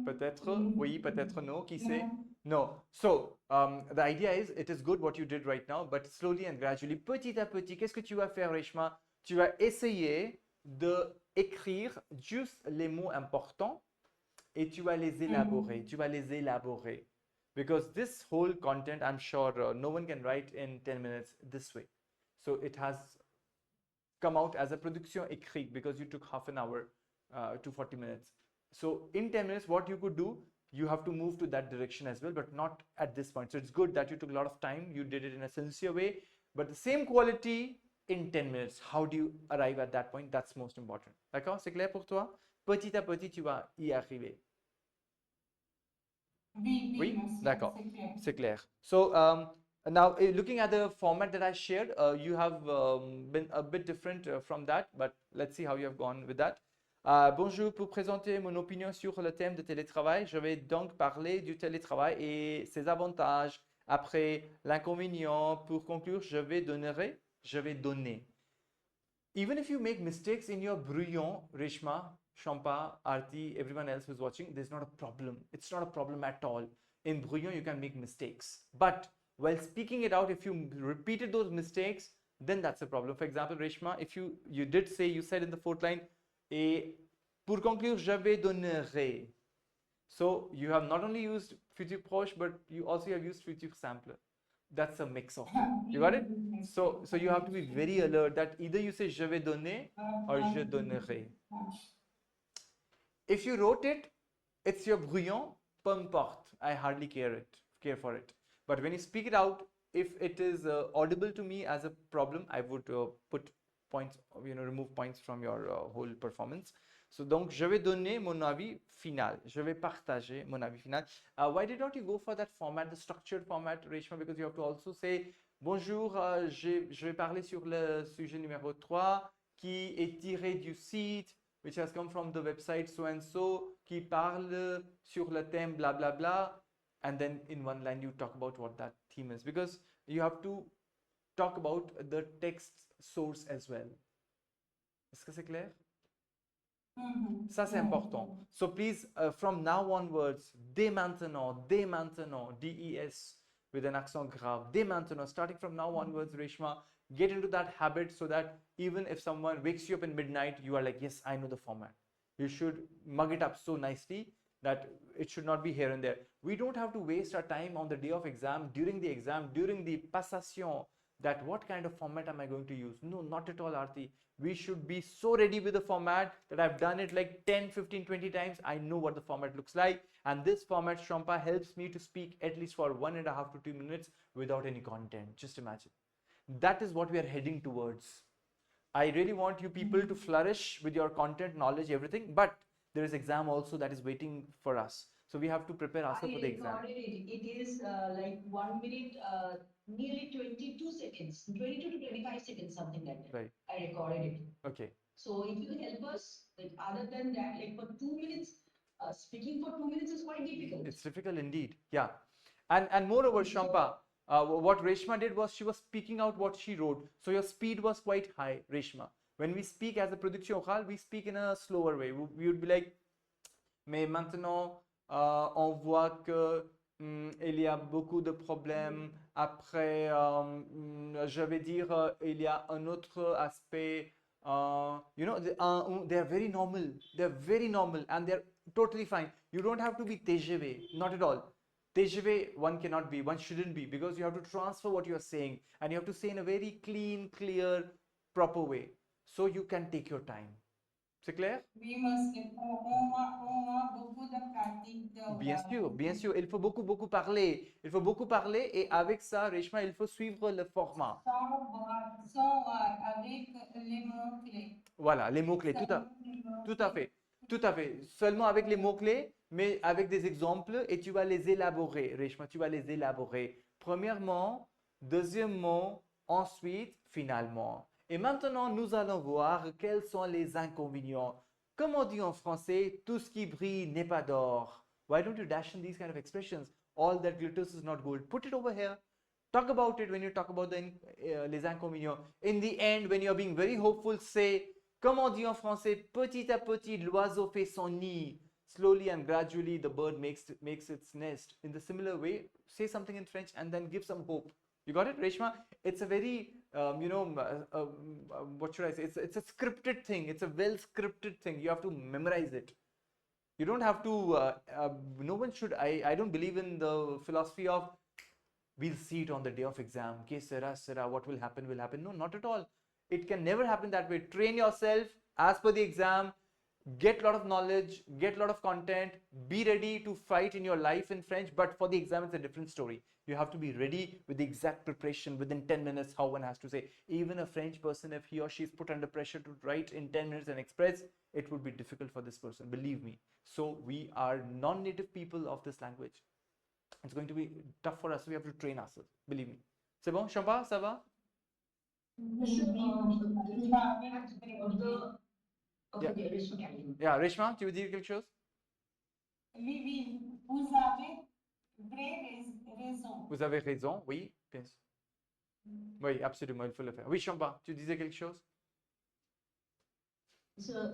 Speaker 1: Peut-être, oui, peut-être non, qui sait? No. So, the idea is, it is good what you did right now, but slowly and gradually, petit à petit, qu'est-ce que tu vas faire, Reshma? Tu vas essayer de écrire juste les mots importants et tu vas les élaborer. Tu vas les élaborer. Because this whole content, I'm sure no one can write in 10 minutes this way. So it has come out as a production écrite because you took half an hour to 40 minutes. So in 10 minutes, what you could do, you have to move to that direction as well, but not at this point. So it's good that you took a lot of time, you did it in a sincere way, but the same quality in 10 minutes. How do you arrive at that point? That's most important. D'accord? C'est clair pour toi? Petit à petit, tu vas y arriver. Oui, d'accord, c'est clair. So now looking at the format that I shared, you have been a bit different from that, but let's see how you have gone with that. Bonjour, pour présenter mon opinion sur le thème de télétravail, je vais donc parler du télétravail et ses avantages. Après l'inconvénient, pour conclure, je vais donner. Even if you make mistakes in your brouillon, Reshma, Shampa, Arti, everyone else who's watching, there's not a problem. It's not a problem at all. In brouillon, you can make mistakes. But while speaking it out, if you repeated those mistakes, then that's a problem. For example, Reshma, if you said in the fourth line, et pour conclure, je vais donnerai. So you have not only used future proche, but you also have used future sampler. That's a mix of. You got it? So you have to be very alert that either you say je vais donner or je donnerai. If you wrote it, it's your brouillon, peu importe. I hardly care for it. But when you speak it out, if it is audible to me as a problem, I would put points, remove points from your whole performance. So donc, je vais donner mon avis final. Je vais partager mon avis final. Why did not you go for that format, the structured format, Reshma? Because you have to also say, bonjour, je vais parler sur le sujet numéro 3 qui est tiré du site which has come from the website so and so, qui parle sur le thème bla bla bla, and then in one line you talk about what that theme is, because you have to talk about the text source as well. Est-ce que c'est clair? Ça c'est important. So please, from now onwards, dès maintenant, DES with an accent grave, dès maintenant, starting from now onwards, Reshma, get into that habit so that even if someone wakes you up in midnight, you are like, yes, I know the format. You should mug it up so nicely that it should not be here and there. We don't have to waste our time on the day of exam, during the passation, that what kind of format am I going to use? No, not at all, Aarti. We should be so ready with the format that I've done it like 10, 15, 20 times. I know what the format looks like. And this format, Shampa, helps me to speak at least for 1.5 to 2 minutes without any content. Just imagine. That is what we are heading towards. I really want you people to flourish with your content, knowledge, everything. But there is exam also that is waiting for us. So we have to prepare ourselves for the exam.
Speaker 3: It is like 1 minute, nearly 22 seconds, 22 to 25 seconds, something like that.
Speaker 1: Right.
Speaker 3: I recorded it.
Speaker 1: Okay.
Speaker 3: So if you help us, like other than that, like for 2 minutes, speaking for 2 minutes is quite difficult.
Speaker 1: It's difficult indeed. Yeah. And moreover, Shampa, what Reshma did was she was speaking out what she wrote. So your speed was quite high, Reshma. When we speak as a production orale, we speak in a slower way. We would be like, mais maintenant, on voit que il y a beaucoup de problèmes. Après, je vais dire, il y a un autre aspect. You know, they're very normal. They're very normal and they're totally fine. You don't have to be TGV, not at all. TGV, one cannot be, one shouldn't be, because you have to transfer what you're saying and you have to say in a very clean, clear, proper way. So you can take your time. C'est clair?
Speaker 4: Oui, monsieur, on a beaucoup de pratiques de
Speaker 1: Bien sûr, il faut beaucoup parler. Il faut beaucoup parler et avec ça, Reshma, il faut suivre le format.
Speaker 4: sans voir, avec les mots-clés.
Speaker 1: Voilà, les mots-clés, tout à fait. Tout à fait. Seulement avec les mots-clés, mais avec des exemples et tu vas les élaborer, Reshma, tu vas les élaborer. Premièrement, deuxièmement, ensuite, finalement. Et maintenant, nous allons voir quels sont les inconvénients. Comme on dit en français, tout ce qui brille n'est pas d'or. Why don't you dash in these kind of expressions? All that glitters is not gold. Put it over here. Talk about it when you talk about les inconvénients. In the end, when you're being very hopeful, say, comme on dit en français, petit à petit, l'oiseau fait son nid. Slowly and gradually, the bird makes its nest. In the similar way, say something in French and then give some hope. You got it, Reshma? It's a very, what should I say? It's a scripted thing. It's a well scripted thing. You have to memorize it. You don't have to, no one should, I don't believe in the philosophy of, we'll see it on the day of exam. Que sera, what will happen, will happen. No, not at all. It can never happen that way. Train yourself as per the exam. Get a lot of knowledge, get a lot of content, be ready to fight in your life in French, but for the exam, it's a different story. You have to be ready with the exact preparation within 10 minutes, how one has to say. Even a French person, if he or she is put under pressure to write in 10 minutes and express, it would be difficult for this person, believe me. So we are non-native people of this language. It's going to be tough for us. We have to train ourselves, believe me. C'est bon, Champa, ça va? Yeah, Reshma, tu veux dire quelque chose?
Speaker 4: Oui, vous avez raison.
Speaker 1: Vous avez raison, oui, bien sûr. Oui, absolument, il faut le faire. Oui, Champa, tu disais quelque chose?
Speaker 3: So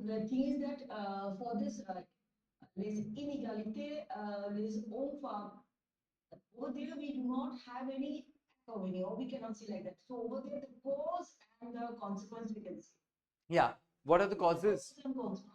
Speaker 3: the thing is that for this les inégalités, les hommes-femmes, over there we do not have any inconvenience. We cannot see like that. So over there, the cause and the consequence we can see.
Speaker 1: Yeah. What are the causes?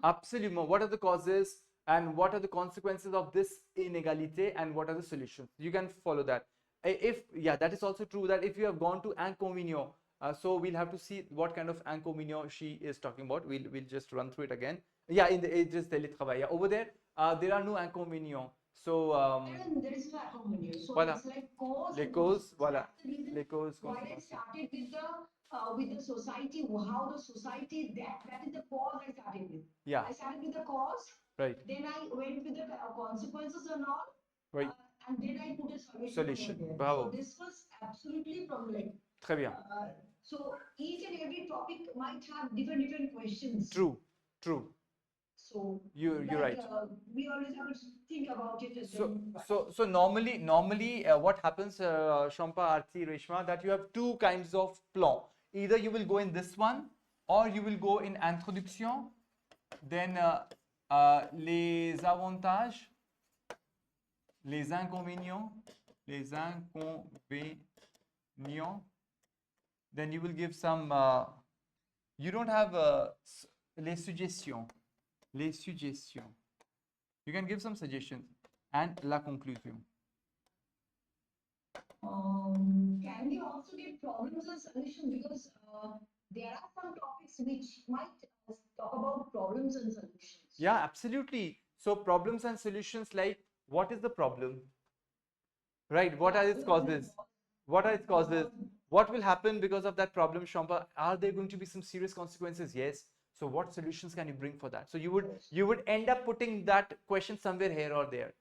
Speaker 1: Absolument. What are the causes and what are the consequences of this inégalité and what are the solutions? You can follow that. That is also true that if you have gone to inconvénient, so we'll have to see what kind of inconvénient she is talking about. We'll just run through it again. Yeah, in the just télétravail. Yeah, over there, there are no inconvénients. So
Speaker 3: and there is no inconvenience. So
Speaker 1: voilà.
Speaker 3: it's like cause.
Speaker 1: Les causes, voilà. Les causes.
Speaker 3: Why I started with the society, how the society that is the cause I started with.
Speaker 1: Yeah.
Speaker 3: I started with the cause.
Speaker 1: Right.
Speaker 3: Then I went with the consequences and all.
Speaker 1: Right.
Speaker 3: And then I put a solution.
Speaker 1: Bravo.
Speaker 3: So this was absolutely from like.
Speaker 1: Très bien.
Speaker 3: So each and every topic might have different questions.
Speaker 1: True.
Speaker 3: So
Speaker 1: you're right.
Speaker 3: We always have to think about it.
Speaker 1: So normally what happens, Shampa, Arti, Reshma, that you have two kinds of plan. Either you will go in this one or you will go in introduction, then les avantages, les inconvénients, then you will give some, you don't have les suggestions. You can give some suggestions and la conclusion.
Speaker 3: Can we also get problems and solutions, because there are some topics which might talk about problems and solutions.
Speaker 1: Yeah, absolutely. So problems and solutions, like what is the problem? Right, what are its causes? What will happen because of that problem, Shampa? Are there going to be some serious consequences? Yes. So what solutions can you bring for that? So you would end up putting that question somewhere here or there,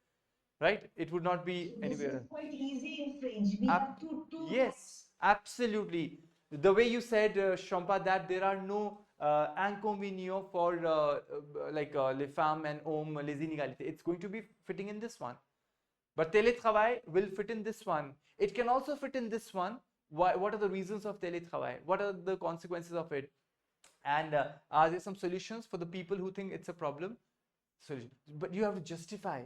Speaker 1: right? It would not be anywhere.
Speaker 3: This is quite easy in French. We have to
Speaker 1: yes, absolutely. The way you said, Shampa, that there are no inconvénients for like les femmes and hommes, les inégalités. It's going to be fitting in this one. But télétravail will fit in this one. It can also fit in this one. What are the reasons of télétravail? What are the consequences of it? And are there some solutions for the people who think it's a problem? Solution. But you have to justify.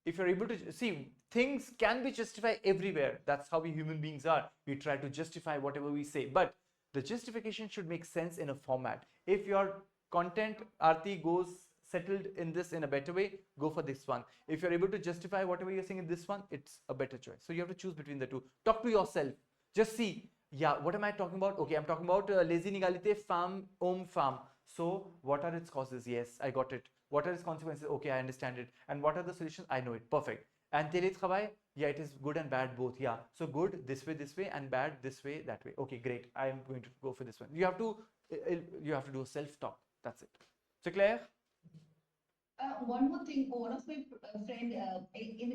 Speaker 1: If you're able to see, things can be justified everywhere. That's how we human beings are. We try to justify whatever we say. But the justification should make sense in a format. If your content, Aarti, goes settled in this in a better way, go for this one. If you're able to justify whatever you're saying in this one, it's a better choice. So you have to choose between the two. Talk to yourself. Just see, yeah, what am I talking about? Okay, I'm talking about les inégalités femme-homme-femme. So what are its causes? Yes, I got it. What are its consequences? Okay, I understand it. And what are the solutions? I know it. Perfect. And télétravail, yeah, it is good and bad both. Yeah. So good this way, and bad this way, that way. Okay, great. I am going to go for this one. You have to do a self-talk. That's it. So Claire?
Speaker 3: One more thing, one of my friend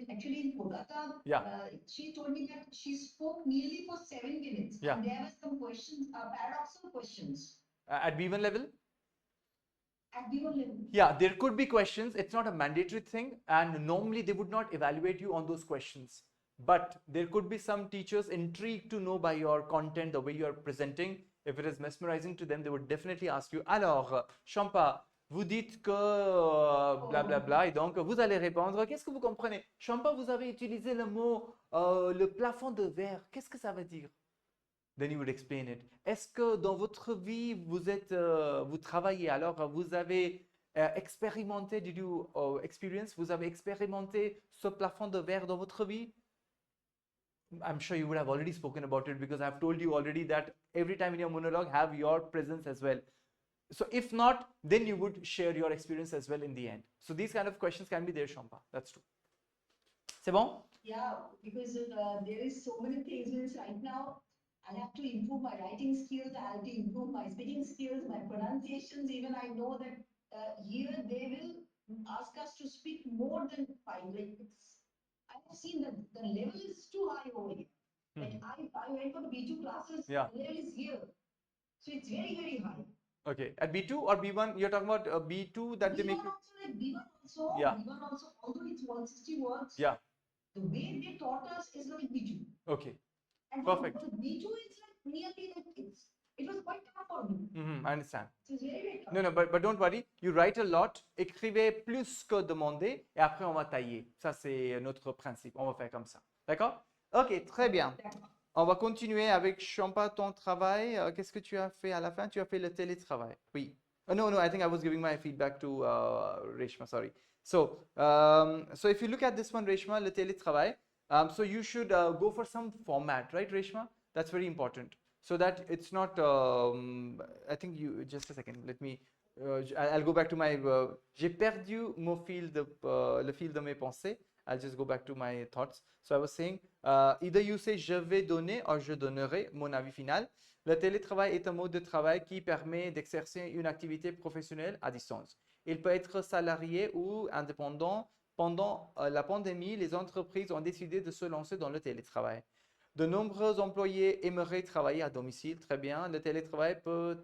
Speaker 3: actually in Kolkata,
Speaker 1: Yeah.
Speaker 3: she told me that she spoke nearly for 7 minutes.
Speaker 1: Yeah.
Speaker 3: And there were some questions, paradoxical questions
Speaker 1: At B1 level?
Speaker 3: at B1 level.
Speaker 1: Yeah, there could be questions. It's not a mandatory thing, and normally they would not evaluate you on those questions. But there could be some teachers intrigued to know by your content, the way you are presenting. If it is mesmerizing to them, they would definitely ask you, alors, Champa, vous dites que blablabla, et donc vous allez répondre, qu'est-ce que vous comprenez? Champa, vous avez utilisé le mot le plafond de verre, qu'est-ce que ça veut dire? Then you would explain it. Est-ce que dans votre vie, vous travaillez, alors vous avez expérimenté, did you experience, vous avez expérimenté ce plafond de verre dans votre vie? I'm sure you would have already spoken about it because I've told you already that every time in your monologue, have your presence as well. So if not, then you would share your experience as well in the end. So these kind of questions can be there, Champa. That's true. C'est bon?
Speaker 3: Yeah, because there is so many things. Means right now, I have to improve my writing skills. I have to improve my speaking skills, my pronunciations. Even I know that here they will ask us to speak more than 5. Like I have seen that the level is too high over here. Like I went for the B2 classes.
Speaker 1: Yeah.
Speaker 3: The level is here, so it's very, very high.
Speaker 1: Okay, at B2 or B1, you're talking about B2 that they make
Speaker 3: B1
Speaker 1: you.
Speaker 3: also, like B1 also,
Speaker 1: Yeah.
Speaker 3: B1 also, although it's 160 words.
Speaker 1: Yeah.
Speaker 3: The way they taught us is like B2.
Speaker 1: Okay.
Speaker 3: And
Speaker 1: Perfect.
Speaker 3: for B2 is like nearly like it was quite tough for me.
Speaker 1: I understand.
Speaker 3: It was very, very tough.
Speaker 1: No, but don't worry. You write a lot. Écrivez plus que demander et après on va tailler. Ça, c'est notre principe. On va faire comme ça. D'accord? Ok, très bien. On va continuer avec Champa, ton travail. Qu'est-ce que tu as fait à la fin? Tu as fait le télétravail. Oui. No, I think I was giving my feedback to Reshma, sorry. So if you look at this one, Reshma, le télétravail, so you should go for some format, right, Reshma? That's very important. So that it's not, I think you, just a second, let me, I'll go back to my, j'ai perdu mon le fil de mes pensées. I'll just go back to my thoughts. So I was saying, either you say je vais donner or je donnerai mon avis final. Le télétravail est un mode de travail qui permet d'exercer une activité professionnelle à distance. Il peut être salarié ou indépendant. Pendant la pandémie, les entreprises ont décidé de se lancer dans le télétravail. De nombreux employés aimeraient travailler à domicile. Très bien. Le télétravail peut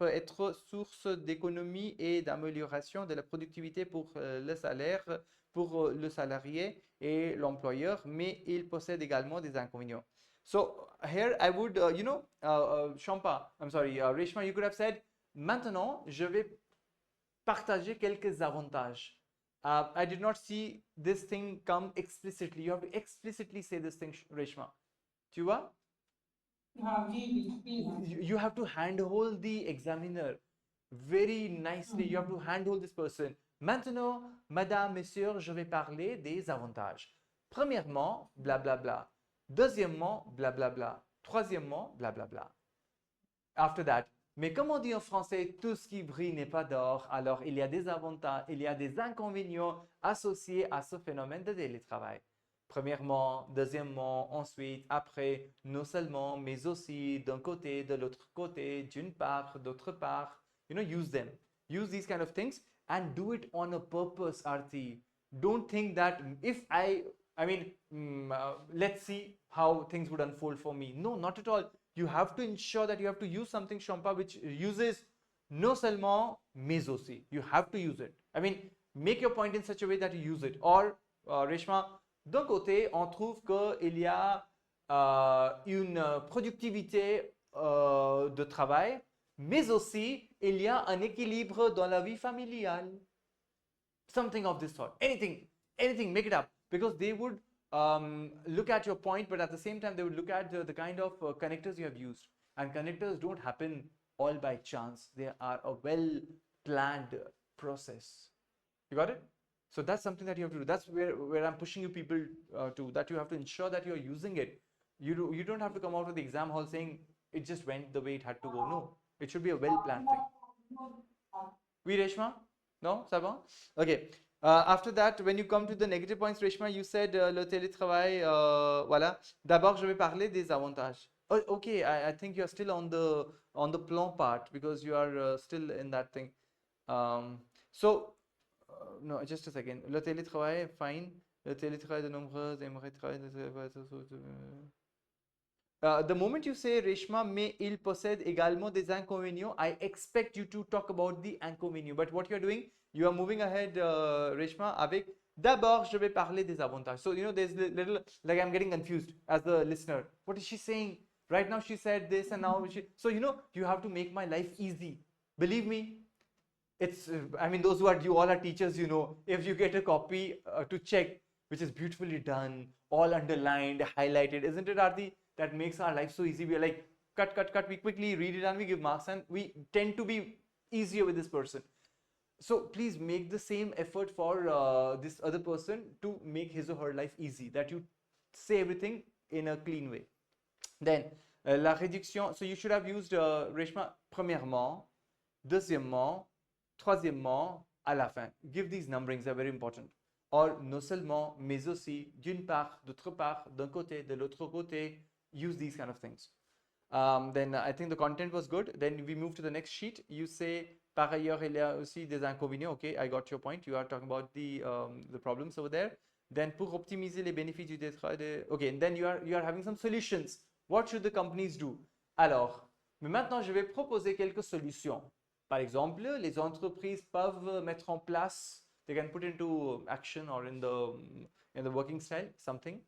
Speaker 1: être source d'économie et d'amélioration de la productivité pour le salaire, pour le salarié et l'employeur, mais il possède également des inconvénients. So here I would, Champa, I'm sorry, Reshma, you could have said, maintenant, je vais partager quelques avantages. I did not see this thing come explicitly. You have to explicitly say this thing, Reshma. Tu vois? You have to handhold the examiner very nicely. You have to handhold this person. Maintenant, madame, messieurs, je vais parler des avantages. Premièrement, blablabla. Deuxièmement, blablabla. Troisièmement, blablabla. After that. Mais comme on dit en français, tout ce qui brille n'est pas d'or, alors il y a des avantages, il y a des inconvénients associés à ce phénomène de télétravail. Premièrement, deuxièmement, ensuite, après, non seulement, mais aussi d'un côté, de l'autre côté, d'une part, d'autre part. Use them. Use these kind of things and do it on a purpose, Aarti. Don't think that if let's see how things would unfold for me. No, not at all. You have to ensure that you have to use something, Champa, which uses non seulement, mais aussi. You have to use it. Make your point in such a way that you use it. Or Reshma, d'un côté, on trouve qu'il y a une productivité de travail, mais aussi il y a un équilibre dans la vie familiale. Something of this sort. Anything, make it up. Because they would look at your point, but at the same time, they would look at the kind of connectors you have used. And connectors don't happen all by chance. They are a well-planned process. You got it? So that's something that you have to do. That's where I'm pushing you people to, that you have to ensure that you're using it. You don't have to come out of the exam hall saying it just went the way it had to go. No, it should be a well-planned thing. Oui, Reshma? No, ça va? Okay. After that, when you come to the negative points, Reshma, you said le télétravail, voilà. D'abord, je vais parler des avantages. Oh, okay, I think you're still on the plan part because you are still in that thing. So, no, just a second. Le télétravail, fine. Le télétravail de nombreux aimeraient travailler. The moment you say Reshma, mais il possède également des inconvénients, I expect you to talk about the inconvénients. But what you're doing, you are moving ahead, Reshma, avec d'abord, je vais parler des avantages. So, you know, there's little, like I'm getting confused as the listener. What is she saying? Right now, she said this and now she. So, you know, you have to make my life easy. Believe me, it's, I mean, those who are, you all are teachers, you know, if you get a copy to check, which is beautifully done, all underlined, highlighted, isn't it, Arti? That makes our life so easy. We are like, cut, we quickly read it and we give marks, and we tend to be easier with this person. So please make the same effort for this other person to make his or her life easy, that you say everything in a clean way. Then, la réduction, so you should have used, Reshma, premièrement, deuxièmement, troisièmement, à la fin. Give these numberings, they're very important. Or, non seulement, mais aussi, d'une part, d'autre part, d'un côté, de l'autre côté, use these kind of things. Then I think the content was good. Then we move to the next sheet. You say, par ailleurs, il y a aussi des inconvénients. Okay, I got your point. You are talking about the problems over there. Then, pour optimiser les bénéfices du télétravail, okay, and then you are having some solutions. What should the companies do? Alors, mais maintenant, je vais proposer quelques solutions. Par exemple, les entreprises peuvent mettre en place, they can put into action or in the working style, something.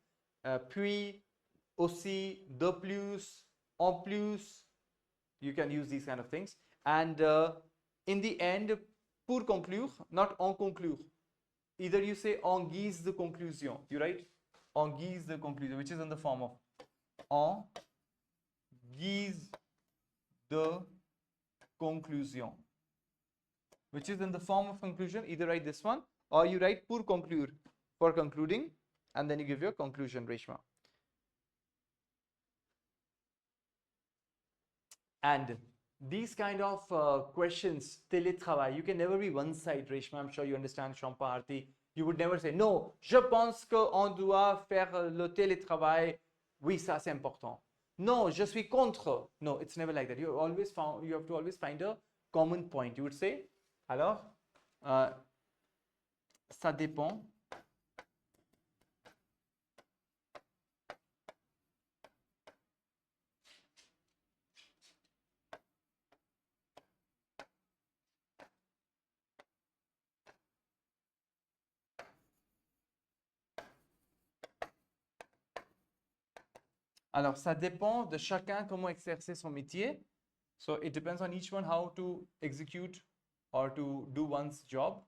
Speaker 1: Puis, aussi, de plus, en plus, you can use these kind of things. And in the end, pour conclure, not en conclure. Either you say en guise de conclusion, you write en guise de conclusion, which is in the form of en guise de conclusion, which is in the form of conclusion. Either write this one or you write pour conclure, for concluding, and then you give your conclusion, Reshma. And these kind of questions, télétravail, you can never be one side, Reshma. I'm sure you understand, Shampa, Arti. You would never say, no, je pense qu'on doit faire le télétravail. Oui, ça c'est important. No, je suis contre. No, it's never like that. You have to always find a common point. You would say, alors, ça dépend. Alors, ça dépend de chacun comment exercer son métier. So, it depends on each one how to execute or to do one's job.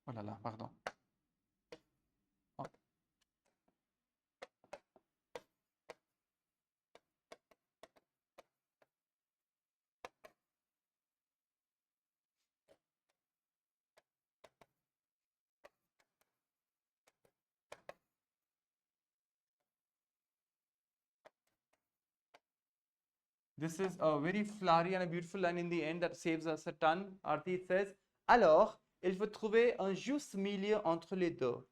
Speaker 1: Oh là là, pardon. Oh. This is a very flowery and a beautiful line in the end that saves us a ton. Arti says, alors, il faut trouver un juste milieu entre les deux.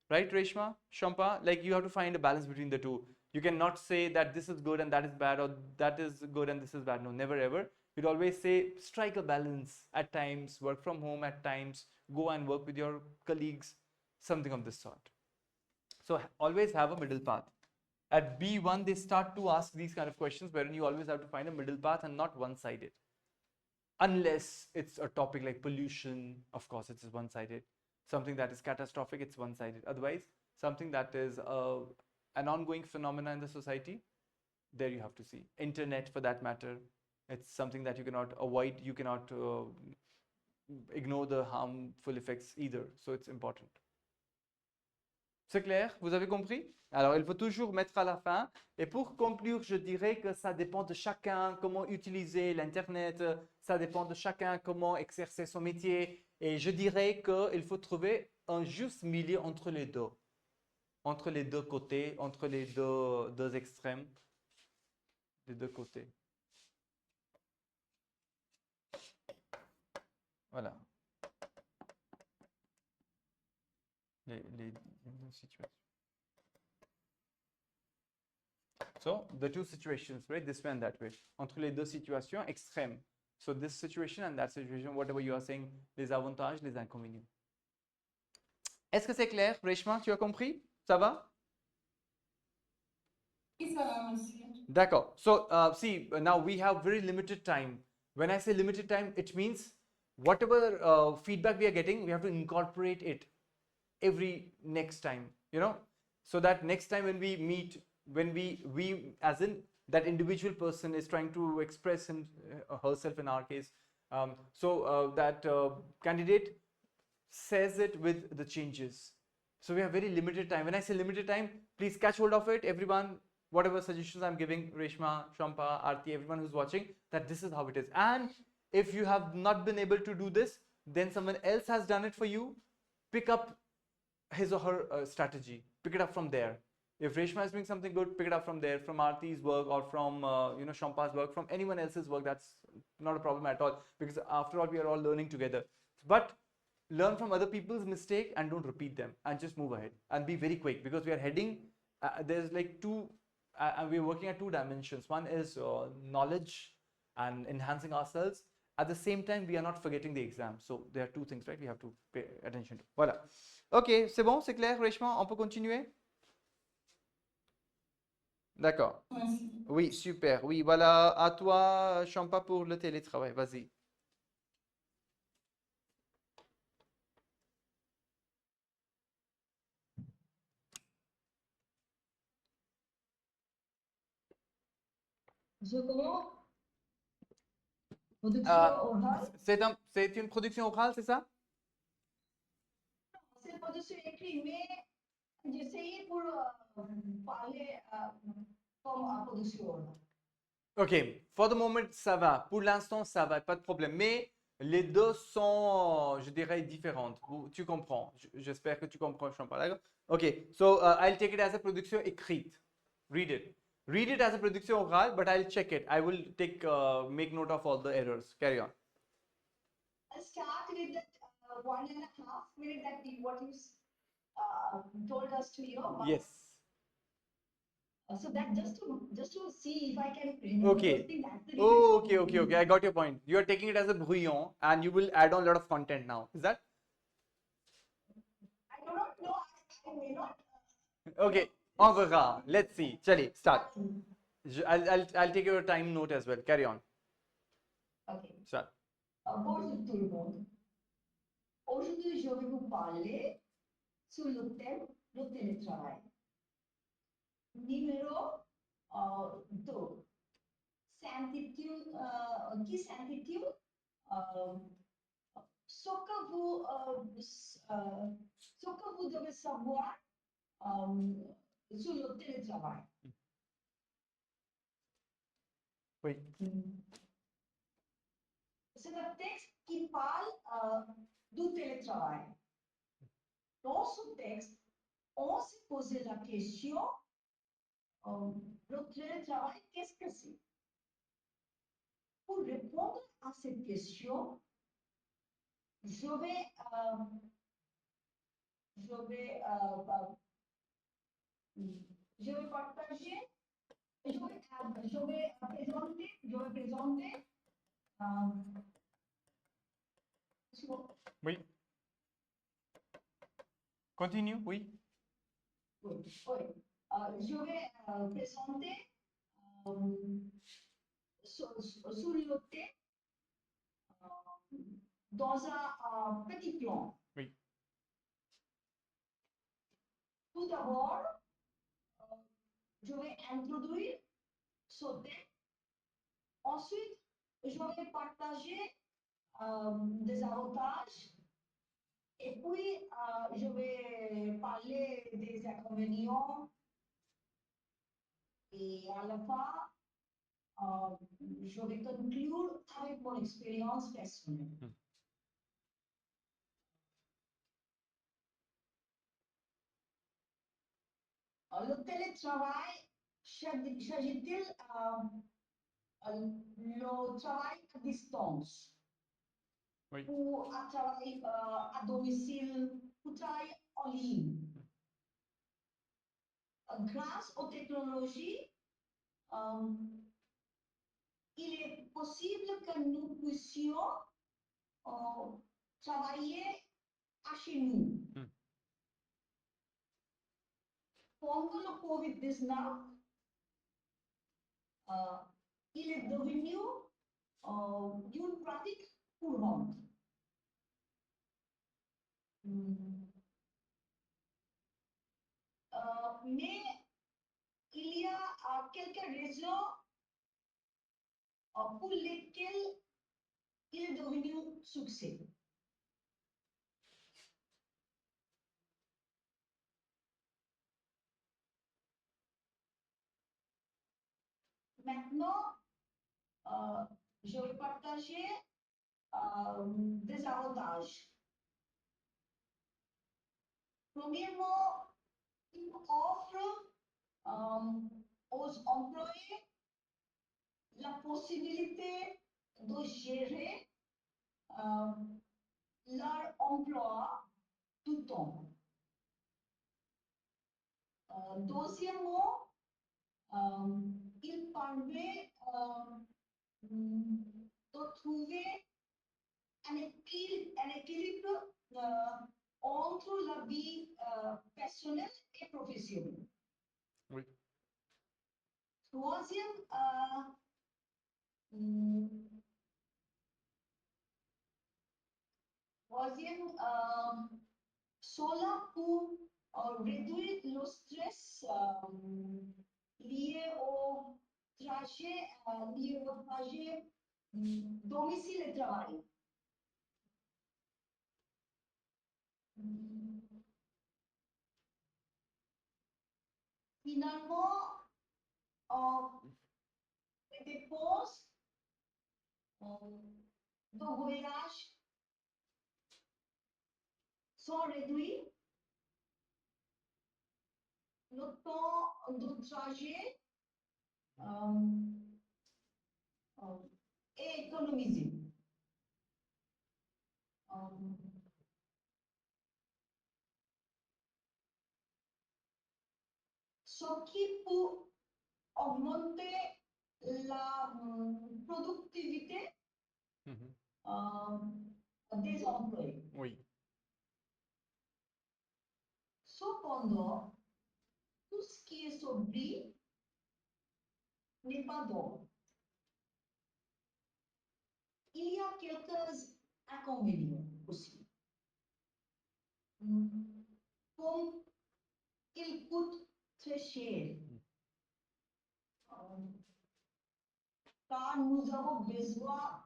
Speaker 1: Right, Reshma? Shampa? Like you have to find a balance between the two. You cannot say that this is good and that is bad, or that is good and this is bad. No, never ever. You'd always say, strike a balance at times, work from home at times, go and work with your colleagues, something of this sort. So always have a middle path. At B1, they start to ask these kind of questions wherein you always have to find a middle path and not one-sided. unless it's a topic like pollution, of course, it's one-sided. Something that is catastrophic, it's one-sided. Otherwise, something that is an ongoing phenomena in the society, there you have to see. Internet, for that matter, it's something that you cannot avoid, you cannot ignore the harmful effects either. So it's important. C'est clair? Vous avez compris? Alors, il faut toujours mettre à la fin. Et pour conclure, je dirais que ça dépend de chacun, comment utiliser l'Internet, ça dépend de chacun, comment exercer son métier. Et je dirais qu'il faut trouver un juste milieu entre les deux côtés, entre les deux extrêmes, des deux côtés. Voilà. Les situations. So, the two situations, right? This way and that way. Entre les deux situations extrêmes. So, this situation and that situation, whatever you are saying, les avantages, les inconvénients. Est-ce que c'est clair, Reshma? Tu as compris? Ça va?
Speaker 4: Oui, ça va, monsieur.
Speaker 1: D'accord. So, see, now we have very limited time. When I say limited time, it means whatever feedback we are getting, we have to incorporate it every next time, you know, so that next time when we meet, when we as in that individual person is trying to express him herself in our case, that candidate says it with the changes. So we have very limited time. When I say limited time, please catch hold of it, everyone. Whatever suggestions I'm giving, Reshma, Shampa, Aarti, everyone who's watching, that this is how it is. And if you have not been able to do this, then someone else has done it for you. Pick up his or her strategy. Pick it up from there. If Reshma is doing something good, pick it up from there, from Aarti's work or from Shampa's work, from anyone else's work. That's not a problem at all, because after all, we are all learning together. But learn from other people's mistake and don't repeat them, and just move ahead and be very quick, because we are heading. There's like two. We're working at two dimensions. One is knowledge and enhancing ourselves. At the same time, we are not forgetting the exam. So there are two things, right? We have to pay attention to. Voilà. Ok, c'est bon, c'est clair, Reshma? On peut continuer? D'accord.
Speaker 4: Merci.
Speaker 1: Oui, super. Oui, voilà. À toi, Champa, pour le télétravail. Vas-y.
Speaker 3: Je commence. Production orale.
Speaker 1: C'est une production orale, c'est ça?
Speaker 3: C'est production écrite, mais j'essayais pour parler comme en production orale.
Speaker 1: Ok, for the moment, ça va. Pour l'instant, ça va, pas de problème. Mais les deux sont, je dirais, différentes. Tu comprends. J'espère que tu comprends, Champa. D'accord? Ok, so I'll take it as a production écrite. Read it. Read it as a production orale, but I'll check it. I will make note of all the errors. Carry on.
Speaker 3: I'll start with that 1.5 minute that what you told us to,
Speaker 1: Yes.
Speaker 3: So that just to see if I can remember
Speaker 1: Okay.
Speaker 3: those things, that's the reason.
Speaker 1: Okay. I got your point. You are taking it as a brouillon, and you will add on a lot of content now. Is that?
Speaker 3: I do not know. I may not.
Speaker 1: Okay. On verra. Let's see. Chali, start. I'll take your time note as well. Carry on.
Speaker 3: Okay.
Speaker 1: Start.
Speaker 3: Bonjour tout le monde. Aujourd'hui, je vais vous parler sur le thème du télétravail. Numéro 2. Qui s'intitule ce que vous devez savoir sur le télétravail.
Speaker 1: Oui.
Speaker 3: C'est un texte qui parle du télétravail. Dans ce texte, on s'est posé la question, le télétravail, qu'est-ce que c'est? Pour répondre à cette question, je vais partager, je vais présenter.
Speaker 1: Oui. Continue, oui.
Speaker 3: Oui. Je vais présenter sur le thème dans un petit plan.
Speaker 1: Oui.
Speaker 3: Tout d'abord, je vais introduire ce thème. Ensuite, je vais partager des avantages. Et puis, je vais parler des inconvénients. Et à la fin, je vais conclure avec mon expérience personnelle. Le télétravail, s'agit-il le travail à distance
Speaker 1: Oui.
Speaker 3: ou un travail à domicile ou travail en ligne? Grâce aux technologies, il est possible que nous puissions travailler à chez nous. Pendant le COVID-19, il est devenu une pratique courante. Mais il y a quelques raisons pour lesquelles il est devenu succès. Maintenant, je vais partager des avantages. Premièrement, il offre aux employés la possibilité de gérer leur emploi tout le temps. Deuxièmement, il permet de trouver un équilibre entre la vie personnelle et professionnelle.
Speaker 1: Oui.
Speaker 3: Troisième, cela pour réduire le stress lié au trajet, domicile et travail. Finalement, les dépenses de voyage sont réduites. Le temps de trajet est économisé. Ce qui peut augmenter la productivité des employés.
Speaker 1: Oui.
Speaker 3: Cependant, tout ce qui est sobri n'est pas bon. Il y a quelques inconvénients aussi. Comme il coûte très cher. Car nous avons besoin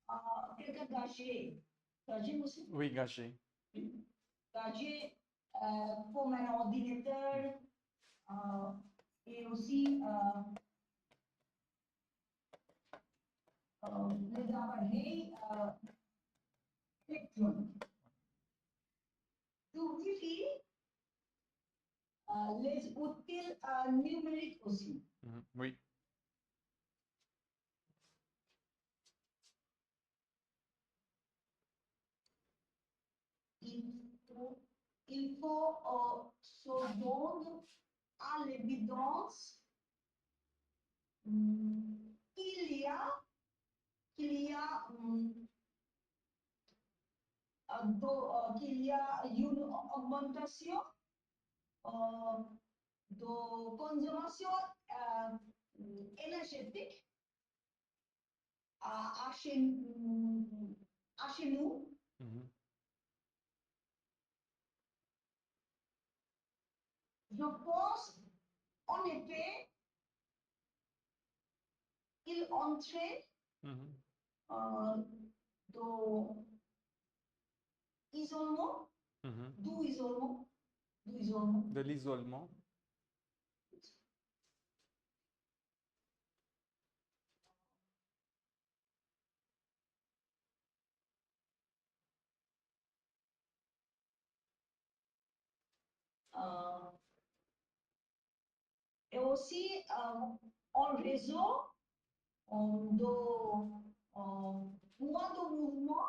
Speaker 3: de quelques gadgets. Gadgets aussi?
Speaker 1: Oui, gâché.
Speaker 3: Gadgets comme un ordinateur et aussi les appareils électroniques. D'outils, les outils numériques aussi.
Speaker 1: Oui.
Speaker 3: Il faut se rendre à l'évidence qu'il y a une augmentation de consommation énergétique à chez nous.
Speaker 1: Mhm.
Speaker 3: Je pense, en effet, il entrait
Speaker 1: Mhm.
Speaker 3: dans isolement,
Speaker 1: Mhm.
Speaker 3: d'où isolement, d'où isolement.
Speaker 1: De l'isolement.
Speaker 3: Euh, et aussi en réseau, de moins de mouvement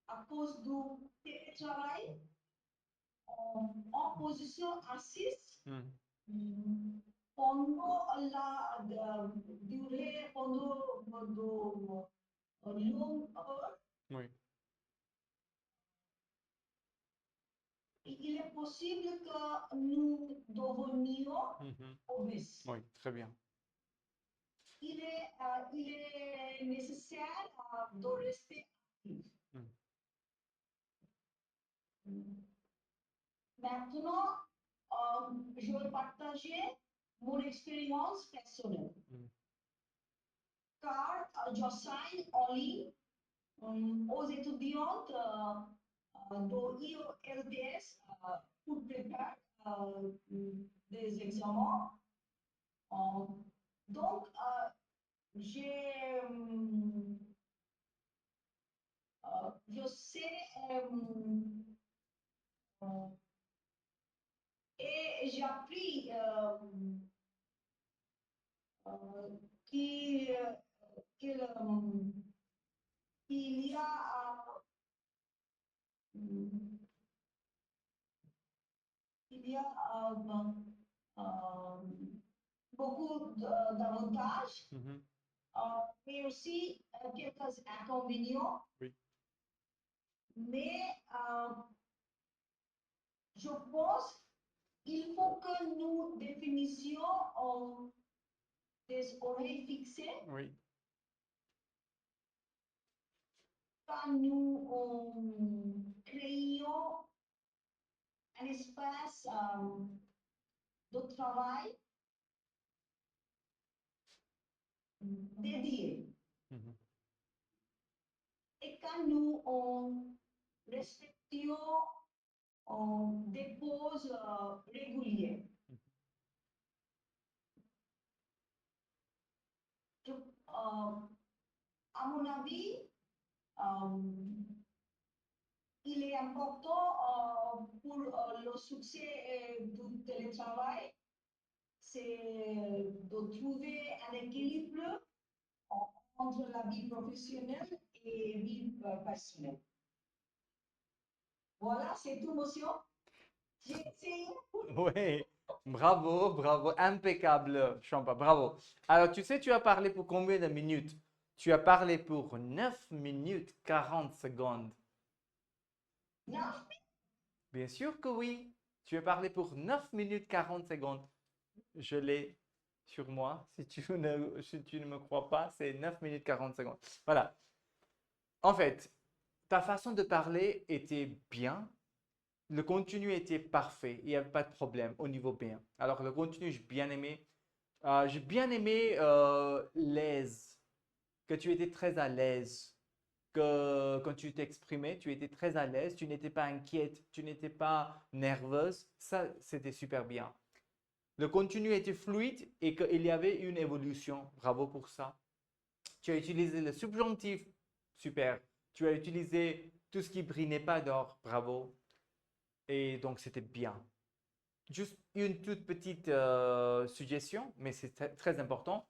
Speaker 3: à cause du télétravail en position assise.
Speaker 1: Mhm.
Speaker 3: Pendant la durée, pendant de longues heures,
Speaker 1: Oui.
Speaker 3: il est possible que nous devenions
Speaker 1: Mhm.
Speaker 3: obèses.
Speaker 1: Oui, très bien.
Speaker 3: Il est nécessaire de rester actif. Maintenant, je vais partager mon expérience personnelle. Car j'enseigne en ligne aux étudiantes de IELTS pour préparer des examens. Donc, j'ai, je sais et j'ai appris qu'il qu'il, qu'il y a il y a beaucoup d'avantages,
Speaker 1: Mhm.
Speaker 3: mais aussi quelques inconvénients.
Speaker 1: Oui.
Speaker 3: Mais je pense qu'il faut que nous définissions des horaires fixés
Speaker 1: Oui.
Speaker 3: quand nous créons un espace de travail dédié.
Speaker 1: Mhm.
Speaker 3: Et quand nous respections des pauses régulières. À mon avis, il est important pour le succès du télétravail, c'est de trouver un équilibre entre la vie professionnelle et la vie personnelle. Voilà, c'est tout, monsieur. J'ai essayé.
Speaker 1: Oui, bravo, bravo, impeccable, Champa, bravo. Alors, tu sais, tu as parlé pour combien de minutes? Tu as parlé pour 9 minutes 40 secondes.
Speaker 3: Non,
Speaker 1: Bien sûr que oui. Tu as parlé pour 9 minutes 40 secondes. Je l'ai sur moi. Si tu ne me crois pas, c'est 9 minutes 40 secondes. Voilà. En fait, ta façon de parler était bien. Le contenu était parfait. Il n'y avait pas de problème au niveau bien. Alors, le contenu, j'ai bien aimé. J'ai bien aimé l'aise, que tu étais très à l'aise, que quand tu t'exprimais, tu étais très à l'aise, tu n'étais pas inquiète, tu n'étais pas nerveuse. Ça, c'était super bien. Le contenu était fluide et qu'il y avait une évolution. Bravo pour ça. Tu as utilisé le subjonctif. Super. Tu as utilisé tout ce qui brille n'est pas d'or. Bravo. Et donc, c'était bien. Juste une toute petite suggestion, mais c'est très important.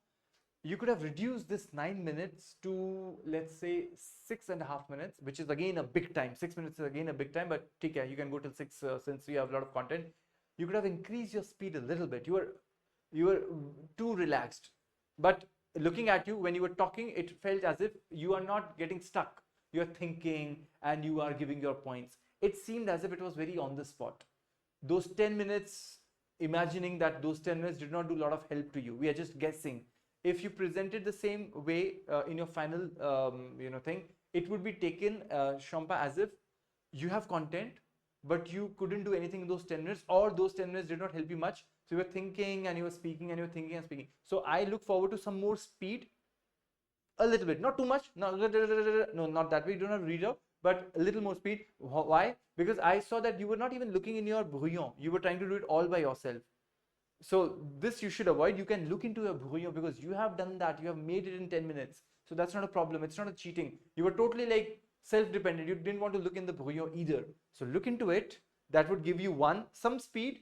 Speaker 1: You could have reduced this 9 minutes to, let's say, 6.5 minutes, which is again a big time. 6 minutes is again a big time, but take care, you can go till 6 since you have a lot of content. You could have increased your speed a little bit. You were too relaxed. But looking at you when you were talking, it felt as if you are not getting stuck. You're thinking and you are giving your points. It seemed as if it was very on the spot. Those 10 minutes imagining that those 10 minutes did not do a lot of help to you. We are just guessing. If you presented the same way in your final thing, it would be taken, Shampa, as if you have content, but you couldn't do anything in those 10 minutes, or those 10 minutes did not help you much. So you were thinking and you were speaking and you were thinking and speaking. So I look forward to some more speed, a little bit, not too much, no, not that way, you don't have to read out, but a little more speed. Why? Because I saw that you were not even looking in your brouillon, you were trying to do it all by yourself. So this you should avoid. You can look into your brouillon because you have done that, you have made it in 10 minutes. So that's not a problem, it's not a cheating. You were totally like self-dependent, you didn't want to look in the brouillon either. So look into it. That would give you one, some speed.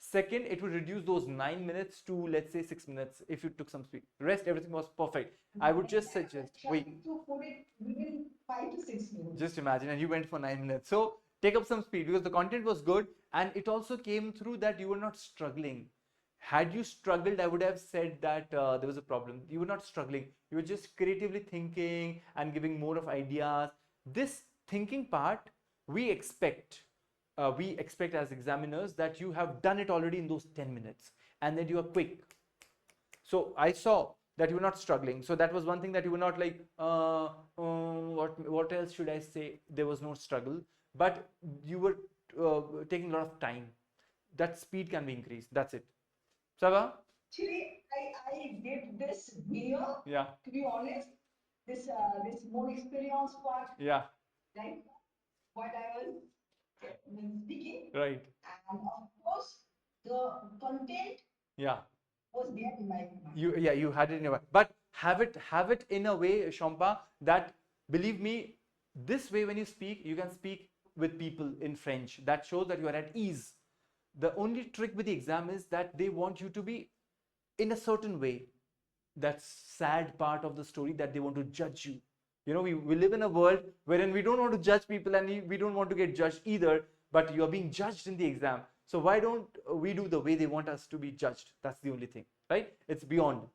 Speaker 1: Second, it would reduce those 9 minutes to, let's say, 6 minutes if you took some speed. Rest, everything was perfect. I would just suggest, wait,
Speaker 3: To put it within 5 to 6 minutes.
Speaker 1: just imagine, and you went for 9 minutes. So take up some speed because the content was good, and it also came through that you were not struggling. Had you struggled, I would have said that there was a problem. You were not struggling. You were just creatively thinking and giving more of ideas. This thinking part, we expect as examiners that you have done it already in those 10 minutes and that you are quick. So I saw that you were not struggling. So that was one thing, that you were not like, what else should I say? There was no struggle, but you were taking a lot of time. That speed can be increased. That's it. Sava?
Speaker 3: Actually, I did this video,
Speaker 1: Yeah.
Speaker 3: to be honest, this more experience part,
Speaker 1: Yeah.
Speaker 3: right? What I was speaking,
Speaker 1: Right.
Speaker 3: and of course, the content
Speaker 1: Yeah.
Speaker 3: was there in my mind.
Speaker 1: You had it in your mind, but have it in a way, Shampa, that, believe me, this way when you speak, you can speak with people in French. That shows that you are at ease. The only trick with the exam is that they want you to be in a certain way. That's sad part of the story, that they want to judge you. You know, we live in a world wherein we don't want to judge people, and we don't want to get judged either, but you are being judged in the exam. So why don't we do the way they want us to be judged? That's the only thing, right? It's beyond.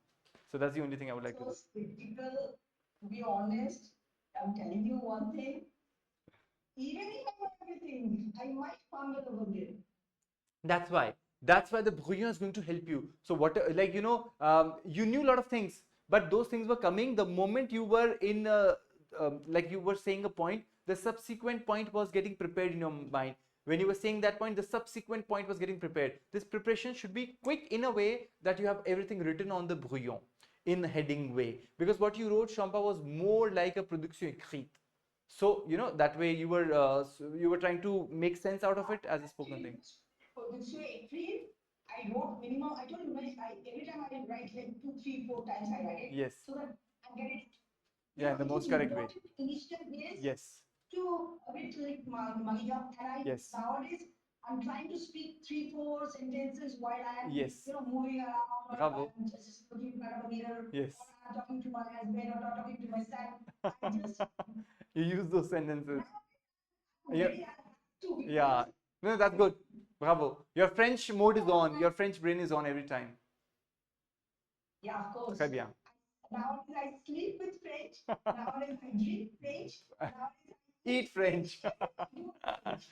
Speaker 1: So that's the only thing I would like to do.
Speaker 3: So critical, to be honest, I'm telling you one thing, even if I know everything, I might fumble over there.
Speaker 1: That's why the brouillon is going to help you. So what, like, you knew a lot of things, but those things were coming the moment you were in like you were saying a point, the subsequent point was getting prepared in your mind. When you were saying that point, the subsequent point was getting prepared. This preparation should be quick in a way that you have everything written on the brouillon in a heading way, because what you wrote, Shampa, was more like a production écrite. So that way you were trying to make sense out of it as a spoken thing.
Speaker 3: Production écrite, I wrote minimum, I told you, every time I write like 2, 3, 4 times I write it.
Speaker 1: Yes.
Speaker 3: So that I get it.
Speaker 1: Yeah, in the most correct way.
Speaker 3: Initial days.
Speaker 1: Yes.
Speaker 3: To a bit like Maria, and
Speaker 1: Yes.
Speaker 3: nowadays I'm trying to speak 3, 4 sentences while I am
Speaker 1: Yes.
Speaker 3: moving around.
Speaker 1: Bravo.
Speaker 3: I'm just looking in front of a mirror.
Speaker 1: Yes.
Speaker 3: Or I'm talking to my husband or talking to my son. I just
Speaker 1: You use those sentences.
Speaker 3: very
Speaker 1: Yeah. No, that's good. Bravo. Your French mode is on. Your French brain is on every time.
Speaker 3: Yeah, of course.
Speaker 1: Très bien.
Speaker 3: Nowadays I sleep with French. Nowadays I drink French. Nowadays I
Speaker 1: Eat French.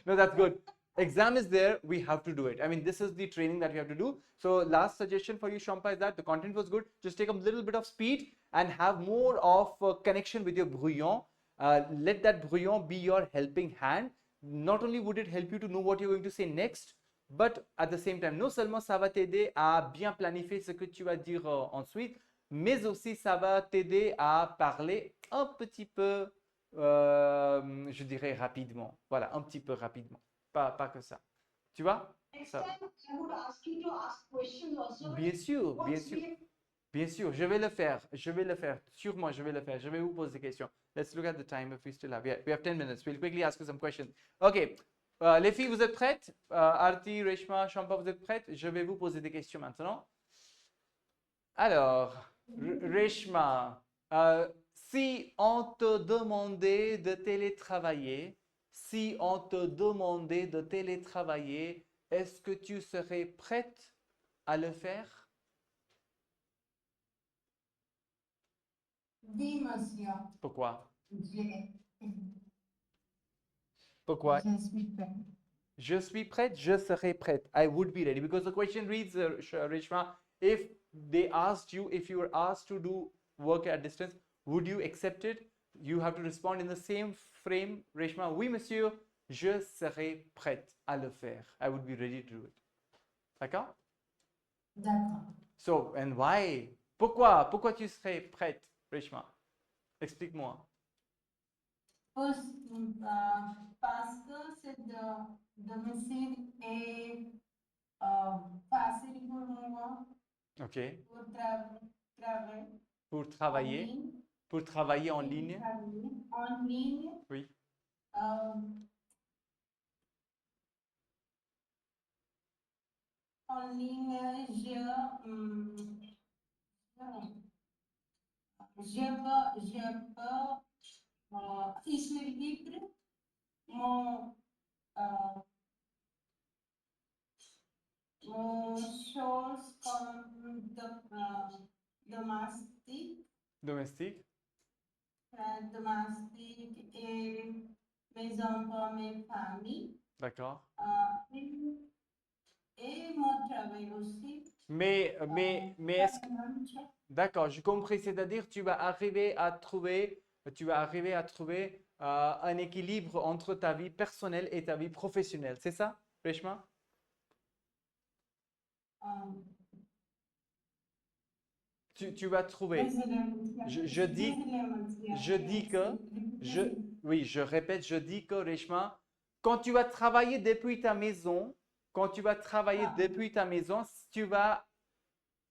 Speaker 1: No, that's good. Exam is there, we have to do it. I mean, this is the training that we have to do. So last suggestion for you, Shampa, is that the content was good. Just take a little bit of speed and have more of a connection with your brouillon. Let that brouillon be your helping hand. Not only would it help you to know what you're going to say next, but at the same time, non seulement ça va t'aider à bien planifier ce que tu vas dire ensuite, mais aussi ça va t'aider à parler un petit peu, je dirais rapidement. Voilà, un petit peu rapidement. Pas que ça. Tu vois?
Speaker 3: Next
Speaker 1: Ça.
Speaker 3: time I would ask you to ask questions also.
Speaker 1: Bien sûr, bien
Speaker 3: Once
Speaker 1: sûr.
Speaker 3: we-
Speaker 1: Bien sûr, je vais le faire. Je vais le faire. Sûrement, je vais le faire. Je vais vous poser des questions. Let's look at the time if we still have. Yeah, we have 10 minutes. We'll quickly ask you some questions. OK. Les filles, vous êtes prêtes? Arti, Reshma, Shampa, vous êtes prêtes? Je vais vous poser des questions maintenant. Alors, Reshma, si on te demandait de télétravailler, est-ce que tu serais prête à le faire?
Speaker 4: Oui, monsieur.
Speaker 1: Pourquoi?
Speaker 4: Je
Speaker 1: Pourquoi?
Speaker 4: suis prête.
Speaker 1: Je suis prête, je serai prête. I would be ready. Because the question reads, Reshma, if they asked you, if you were asked to do work at distance, would you accept it? You have to respond in the same frame, Reshma. Oui, monsieur, je serai prête à le faire. I would be ready to do it. D'accord?
Speaker 4: D'accord.
Speaker 1: So, and why? Pourquoi? Pourquoi tu serais prête, Reshma? Explique-moi.
Speaker 4: Parce que c'est de domicile est facile pour moi
Speaker 1: OK.
Speaker 4: pour travailler
Speaker 1: Pour
Speaker 4: en
Speaker 1: travailler.
Speaker 4: ligne.
Speaker 1: Pour travailler en ligne.
Speaker 4: Travailler en ligne.
Speaker 1: Oui.
Speaker 4: En ligne, je peux suivre mon, mon choses comme domestique,
Speaker 1: Domestique.
Speaker 4: domestique et mes enfants, mes familles.
Speaker 1: D'accord.
Speaker 4: Et mon travail aussi.
Speaker 1: Mais est-ce que... D'accord, j'ai compris. C'est-à-dire, tu vas arriver à trouver un équilibre entre ta vie personnelle et ta vie professionnelle. C'est ça, Reshma? Tu vas trouver. Je répète, je dis que, Reshma, quand tu vas travailler depuis ta maison, tu vas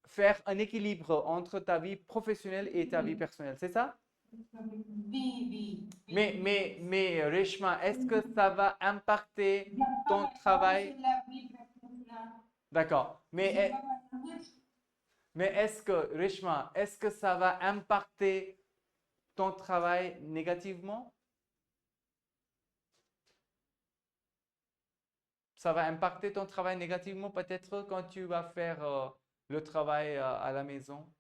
Speaker 1: faire un équilibre entre ta vie professionnelle et ta vie personnelle, c'est ça?
Speaker 4: Oui.
Speaker 1: Mais Reshma, est-ce que ça va impacter ton travail? D'accord. Mais est-ce que, Reshma, est-ce que ça va impacter ton travail négativement? Ça va impacter ton travail négativement peut-être quand tu vas faire le travail à la maison?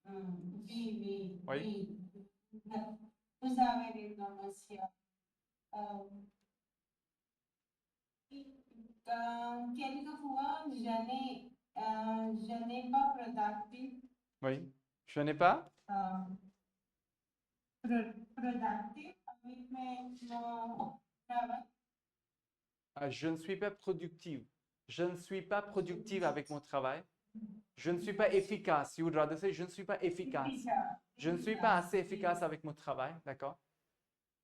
Speaker 4: Oui.
Speaker 1: Oui.
Speaker 4: Vous avez raison, monsieur. Quelquefois, je n'ai pas productif.
Speaker 1: Oui. Je n'ai pas?
Speaker 4: Productif avec mon travail.
Speaker 1: Je ne suis pas productive. Je ne suis pas productive avec mon travail. Je ne suis pas efficace. You would rather say, je ne suis pas efficace. Je ne suis pas assez efficace avec mon travail. D'accord?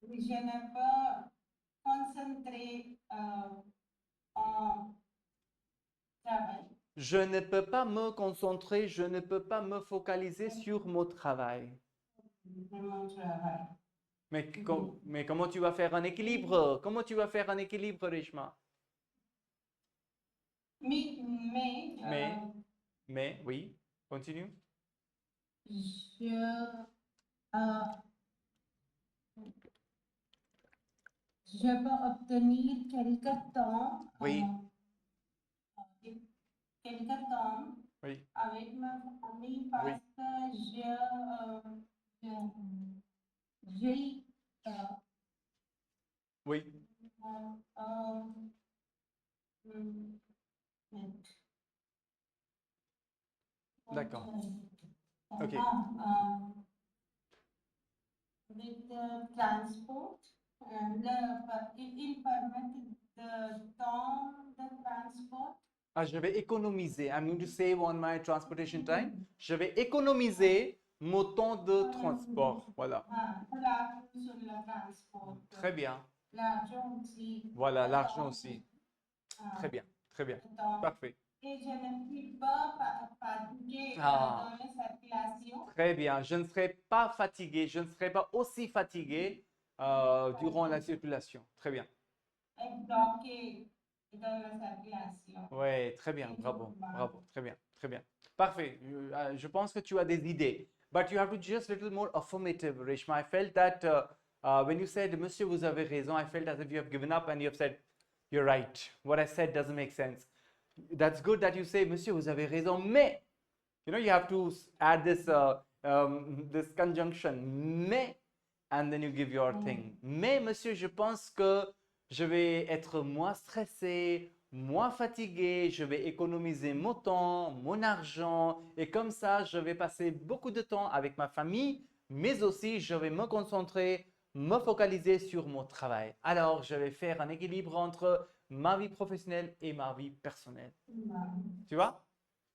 Speaker 4: Je n'ai pas concentré en travail.
Speaker 1: Je ne peux pas me concentrer, je ne peux pas me focaliser sur mon travail.
Speaker 4: Mon travail.
Speaker 1: Mais comment tu vas faire un équilibre? Comment tu vas faire un équilibre, Reshma? Mais, oui, continue.
Speaker 4: Je peux obtenir quelque temps.
Speaker 1: Oui.
Speaker 4: Quelque temps
Speaker 1: Oui.
Speaker 4: avec ma famille parce que j'ai
Speaker 1: Oui. D'accord. OK.
Speaker 4: With the transport, il permet de temps de transport.
Speaker 1: Je vais économiser. I'm going to save on my transportation time. Je vais économiser mon temps de transport. Voilà.
Speaker 4: L'argent sur le transport.
Speaker 1: Très bien.
Speaker 4: L'argent aussi.
Speaker 1: Voilà, l'argent aussi. Très bien, très bien. Parfait.
Speaker 4: Et je ne suis pas fatiguée dans la circulation.
Speaker 1: Très bien. Je ne serai pas fatigué. Je ne serai pas aussi fatigué durant la circulation. Très bien.
Speaker 4: Et bloqué dans la circulation.
Speaker 1: Oui, très bien. Bravo. Bravo. Très bien. Très bien. Parfait. Je pense que tu as des idées. But you have to just a little more affirmative, Reshma. I felt that when you said, Monsieur, vous avez raison, I felt as if you have given up and you have said, you're right. What I said doesn't make sense. That's good that you say, Monsieur, vous avez raison, mais, you have to add this, this conjunction, mais, and then you give your thing. Mais, Monsieur, je pense que je vais être moins stressé, moins fatigué, je vais économiser mon temps, mon argent et comme ça, je vais passer beaucoup de temps avec ma famille, mais aussi je vais me concentrer, me focaliser sur mon travail. Alors, je vais faire un équilibre entre ma vie professionnelle et ma vie personnelle. Tu vois?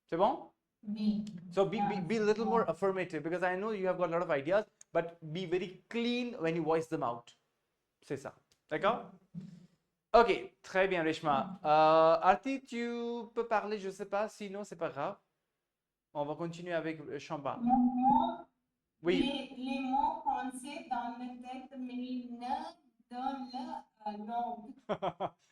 Speaker 1: C'est bon?
Speaker 4: Oui.
Speaker 1: So be a little more affirmative because I know you have got a lot of ideas, but be very clean when you voice them out. C'est ça. D'accord? Ok, très bien, Reshma. Arti, tu peux parler, je ne sais pas, sinon c'est pas grave. On va continuer avec Shamba. Oui.
Speaker 4: Les mots français dans le texte, mais ne dans la langue.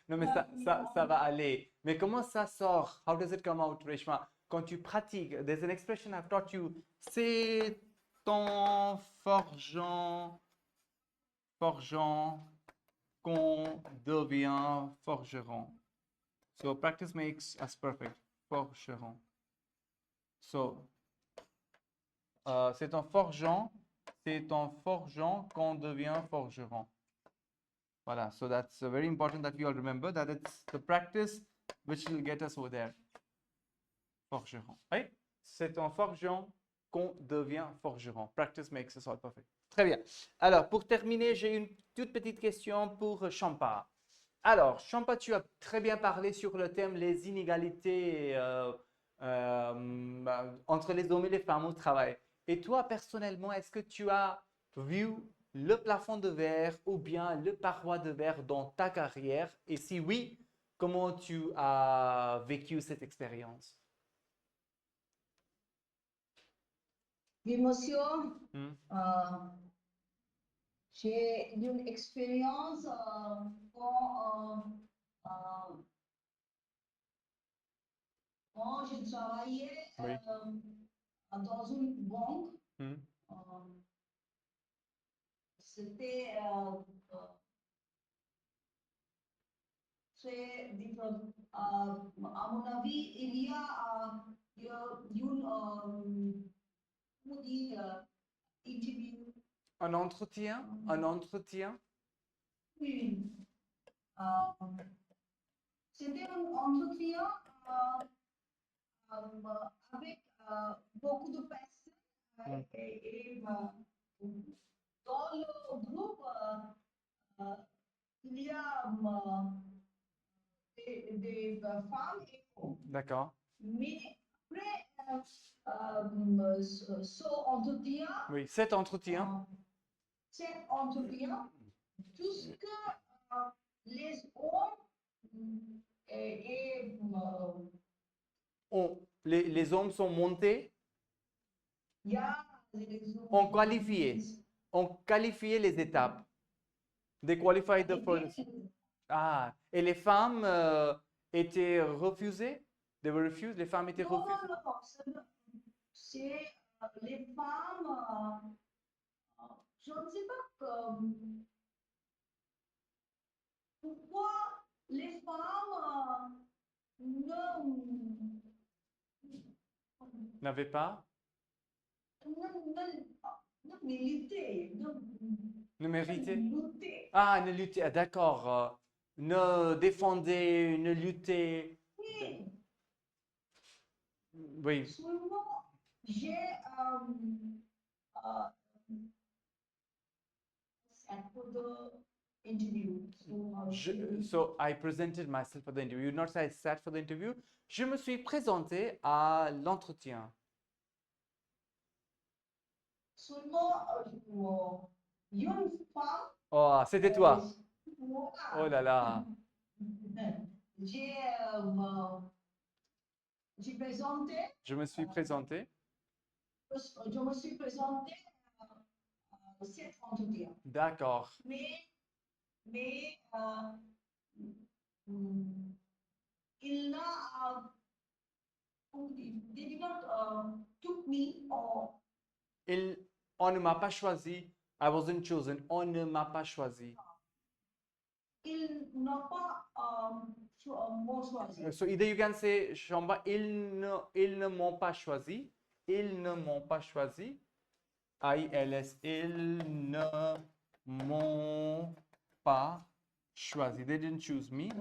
Speaker 1: Non, mais ça va aller. Mais comment ça sort? How does it come out, Reshma? Quand tu pratiques, there's an expression I've taught you. C'est en forgeant qu'on devient forgeron. So practice makes us perfect. Forgeron. So, c'est en forgeant qu'on devient forgeron. Voilà. So that's very important that we all remember that it's the practice which will get us over there. Forgeron. Oui? C'est en forgeant qu'on devient forgeron. Practice makes us all perfect. Très bien. Alors, pour terminer, j'ai une toute petite question pour Champa. Alors, Champa, tu as très bien parlé sur le thème les inégalités entre les hommes et les femmes au travail. Et toi, personnellement, est-ce que tu as vu le plafond de verre ou bien le paroi de verre dans ta carrière? Et si oui, comment tu as vécu cette expérience?
Speaker 3: L'émotion,
Speaker 1: Hmm.
Speaker 3: j'ai une expérience quand je travaillais
Speaker 1: Oui.
Speaker 3: dans une banque.
Speaker 1: Hmm.
Speaker 3: C'était très différent. À mon avis, il y a une comment dire, interview.
Speaker 1: Un entretien? Un entretien?
Speaker 3: Oui. C'était un entretien avec beaucoup de personnes et dans le groupe, il y a des femmes et hommes.
Speaker 1: D'accord.
Speaker 3: Mais après ce entretien,
Speaker 1: Oui, cet entretien.
Speaker 3: tout ce que les hommes et
Speaker 1: Les hommes sont montés,
Speaker 3: il y a les hommes
Speaker 1: ont qualifié les étapes. They qualified the first. Ah, et les femmes étaient refusées? They were refused. Les femmes étaient refusées?
Speaker 3: Non, c'est les femmes, je ne sais pas pourquoi les femmes
Speaker 1: N'avaient pas?
Speaker 3: ne militaient,
Speaker 1: Ne méritaient?
Speaker 3: luttaient.
Speaker 1: Ah, ne luttaient. Ah, d'accord. Ne défendaient, ne luttaient.
Speaker 3: Oui,
Speaker 1: Oui.
Speaker 3: seulement j'ai for the interview.
Speaker 1: So I presented myself for the interview. Not say I sat for the interview. Je me suis présenté à l'entretien.
Speaker 3: Seulement une femme.
Speaker 1: Oh, c'était toi.
Speaker 3: Voilà.
Speaker 1: Oh là là.
Speaker 3: J'ai présenté.
Speaker 1: Je me suis présenté.
Speaker 3: Je me suis présenté cet entretien.
Speaker 1: D'accord.
Speaker 3: Mais il n'a they did not took me or
Speaker 1: On ne m'a pas choisi. I wasn't chosen. On ne m'a pas choisi.
Speaker 3: il n'a pas choisi.
Speaker 1: So either you can say, Shamba, ils ne m'ont pas choisi. Ils ne m'ont pas choisi. ILS, ils ne m'ont pas choisi. They didn't choose me.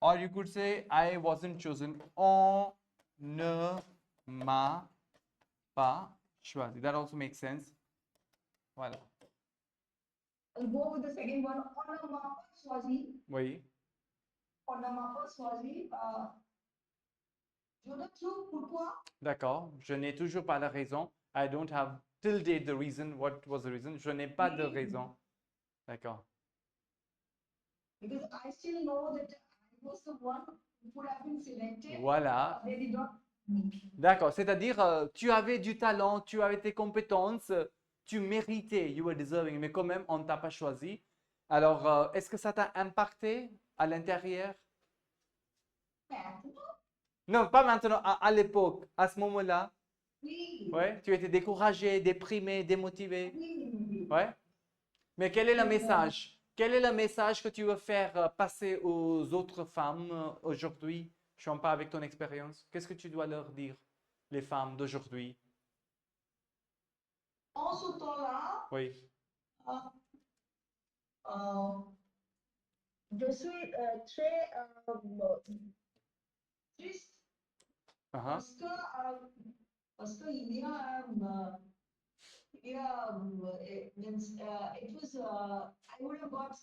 Speaker 1: Or you could say, I wasn't chosen. On ne m'a pas choisi. That also makes sense. Voilà.
Speaker 3: I'll go with the second one. On ne m'a pas choisi.
Speaker 1: Oui.
Speaker 3: On ne m'a pas choisi. Je ne trouve pourquoi.
Speaker 1: D'accord. Je n'ai toujours pas la raison. I don't have till date the reason. What was the reason? Je n'ai pas de raison. D'accord.
Speaker 3: Because I still know that I was the one who could have been selected.
Speaker 1: Voilà.
Speaker 3: They did not.
Speaker 1: D'accord. C'est-à-dire, tu avais du talent, tu avais tes compétences, tu méritais, you were deserving, mais quand même, on ne t'a pas choisi. Alors, est-ce que ça t'a impacté à l'intérieur? Non, pas maintenant, à l'époque, à ce moment-là.
Speaker 3: Oui.
Speaker 1: Ouais, tu étais découragé, déprimé, démotivé.
Speaker 3: Oui.
Speaker 1: Ouais. Mais quel est le message? Quel est le message que tu veux faire passer aux autres femmes aujourd'hui? Je ne suis pas avec ton expérience. Qu'est-ce que tu dois leur dire, les femmes d'aujourd'hui?
Speaker 3: En ce temps-là,
Speaker 1: Oui.
Speaker 3: je suis très triste parce que it was I would have got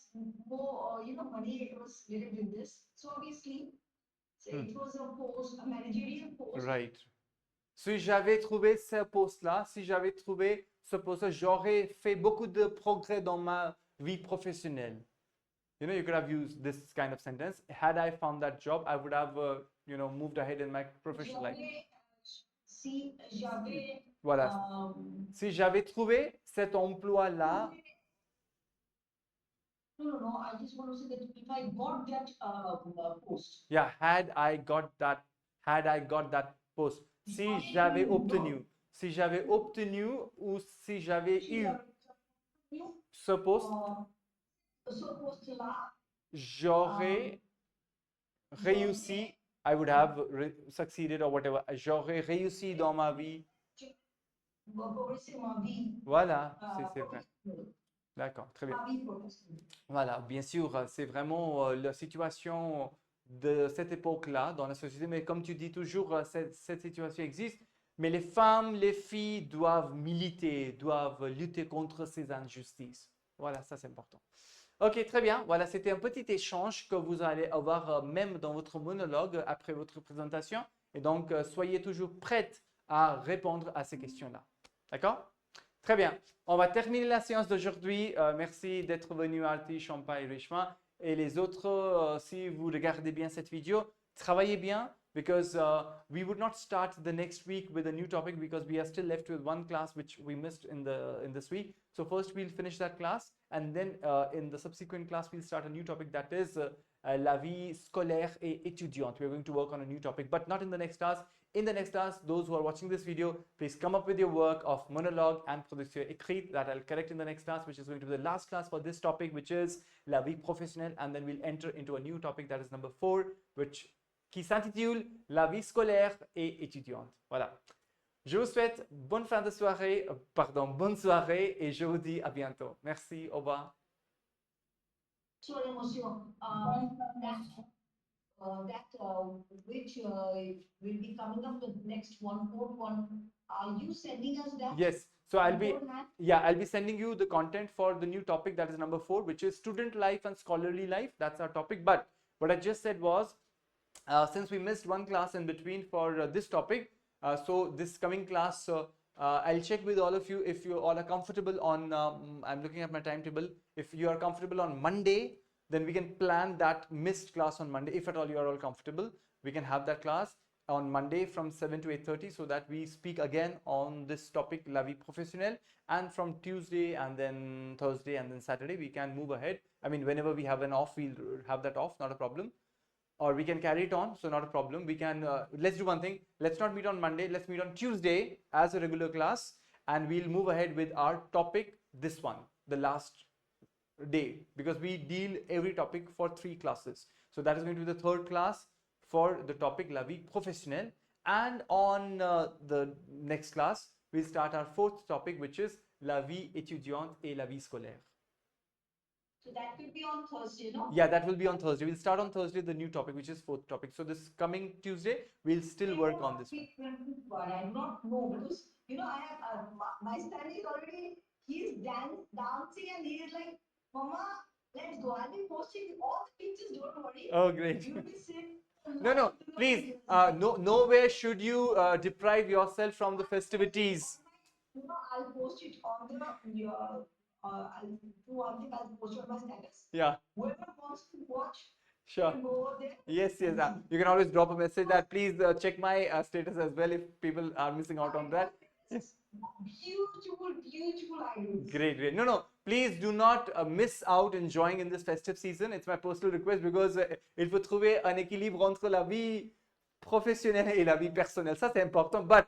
Speaker 3: more money. It was related with this, so obviously it was a post, a managerial post.
Speaker 1: Right. Si j'avais trouvé ce poste-là, si j'avais trouvé ce poste-là, j'aurais fait beaucoup de progrès dans ma vie professionnelle. You know, you could have used this kind of sentence. Had I found that job, I would have, moved ahead in my professional life.
Speaker 3: Si j'avais
Speaker 1: Voilà. Si j'avais trouvé cet emploi-là.
Speaker 3: No, I just want to say that if I got that post.
Speaker 1: Yeah, had I got that post. Si j'avais obtenu ou si j'avais eu ce poste, j'aurais réussi. I would have succeeded or whatever. J'aurais réussi dans ma vie. Voilà, c'est vrai. D'accord, très bien. Voilà, bien sûr, c'est vraiment la situation de cette époque-là dans la société, mais comme tu dis toujours, cette situation existe, mais les femmes, les filles doivent militer, doivent lutter contre ces injustices. Voilà, ça c'est important. Ok, très bien. Voilà, c'était un petit échange que vous allez avoir même dans votre monologue après votre présentation. Et donc, soyez toujours prêtes à répondre à ces questions-là. D'accord? Très bien. On va terminer la séance d'aujourd'hui. Merci d'être venu, Arti, Champa et Rishma. Et les autres, si vous regardez bien cette vidéo, travaillez bien, because we would not start the next week with a new topic because we are still left with one class which we missed in this week. So first we'll finish that class, and then in the subsequent class we'll start a new topic, that is la vie scolaire et étudiante. We're going to work on a new topic, but not in the next class. In the next class, those who are watching this video, please come up with your work of monologue and production écrite that I'll correct in the next class, which is going to be the last class for this topic, which is la vie professionnelle, and then we'll enter into a new topic that is number 4, qui s'intitule la vie scolaire et étudiante. Voilà. Je vous souhaite bonne fin de soirée, bonne soirée, et je vous dis à bientôt. Merci, au revoir.
Speaker 3: Sorry, monsieur. Which will be coming up the next one, fourth one. Are you sending us that?
Speaker 1: Yes. So I'll be sending you the content for the new topic, that is number 4, which is student life and scholarly life. That's our topic. But what I just said was, since we missed one class in between for this topic, so this coming class, I'll check with all of you if you all are comfortable on, I'm looking at my timetable. If you are comfortable on Monday, then we can plan that missed class on Monday. If at all you are all comfortable, we can have that class on Monday from 7 to 8:30, so that we speak again on this topic, la vie professionnelle. And from Tuesday and then Thursday and then Saturday, we can move ahead. I mean, whenever we have an off, we'll have that off, not a problem. Or we can carry it on, so not a problem. We can, let's do one thing. Let's not meet on Monday. Let's meet on Tuesday as a regular class, and we'll move ahead with our topic, this one, the last day, because we deal every topic for 3 classes. So that is going to be the 3rd class for the topic la vie professionnelle. And on the next class, we'll start our 4th topic, which is la vie étudiante et la vie scolaire.
Speaker 3: So that will be on Thursday, no?
Speaker 1: Yeah, that will be on Thursday. We'll start on Thursday the new topic, which is fourth topic. So this coming Tuesday, we'll still work on this one.
Speaker 3: I do not know because I have my son is already he's dancing and he is like, Mama, let's go. I'll be posting all the pictures. Don't worry.
Speaker 1: Oh, great.
Speaker 3: You'll be safe.
Speaker 1: No, please, nowhere should you deprive yourself from the festivities.
Speaker 3: I'll post it on your. I'll do one thing. I'll post it on my status.
Speaker 1: Yeah,
Speaker 3: Whoever wants to watch,
Speaker 1: sure.
Speaker 3: can go over there.
Speaker 1: Yes, yes. You can always drop a message that please check my status as well if people are missing out on that.
Speaker 3: Beautiful ideas.
Speaker 1: Great, great. No, please do not miss out enjoying in this festive season. It's my personal request because il faut trouver un équilibre entre la vie professionnelle et la vie personnelle. Ça, c'est important. But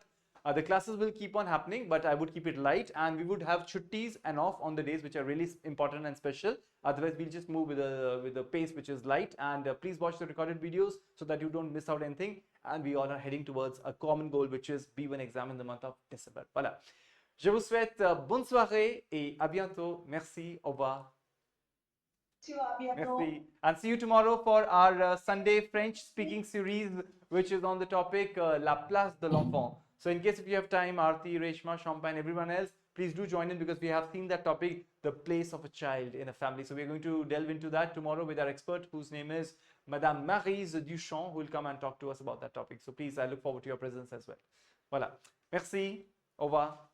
Speaker 1: the classes will keep on happening, but I would keep it light and we would have chuttis and off on the days which are really important and special. Otherwise, we'll just move with the pace which is light. And please watch the recorded videos so that you don't miss out anything. And we all are heading towards a common goal, which is B1 exam in the month of December. Voilà. Je vous souhaite bonne soirée et à bientôt. Merci. Au revoir. Merci. And see you tomorrow for our Sunday French speaking series, which is on the topic La place de l'enfant. So in case if you have time, Aarti, Reshma, Champagne, everyone else, please do join in because we have seen that topic, the place of a child in a family. So we're going to delve into that tomorrow with our expert, whose name is Madame Maryse Duchamp, who will come and talk to us about that topic. So please, I look forward to your presence as well. Voilà. Merci. Au revoir.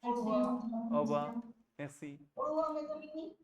Speaker 3: Au revoir.
Speaker 1: Au revoir. Merci.
Speaker 3: Au revoir, mes amis.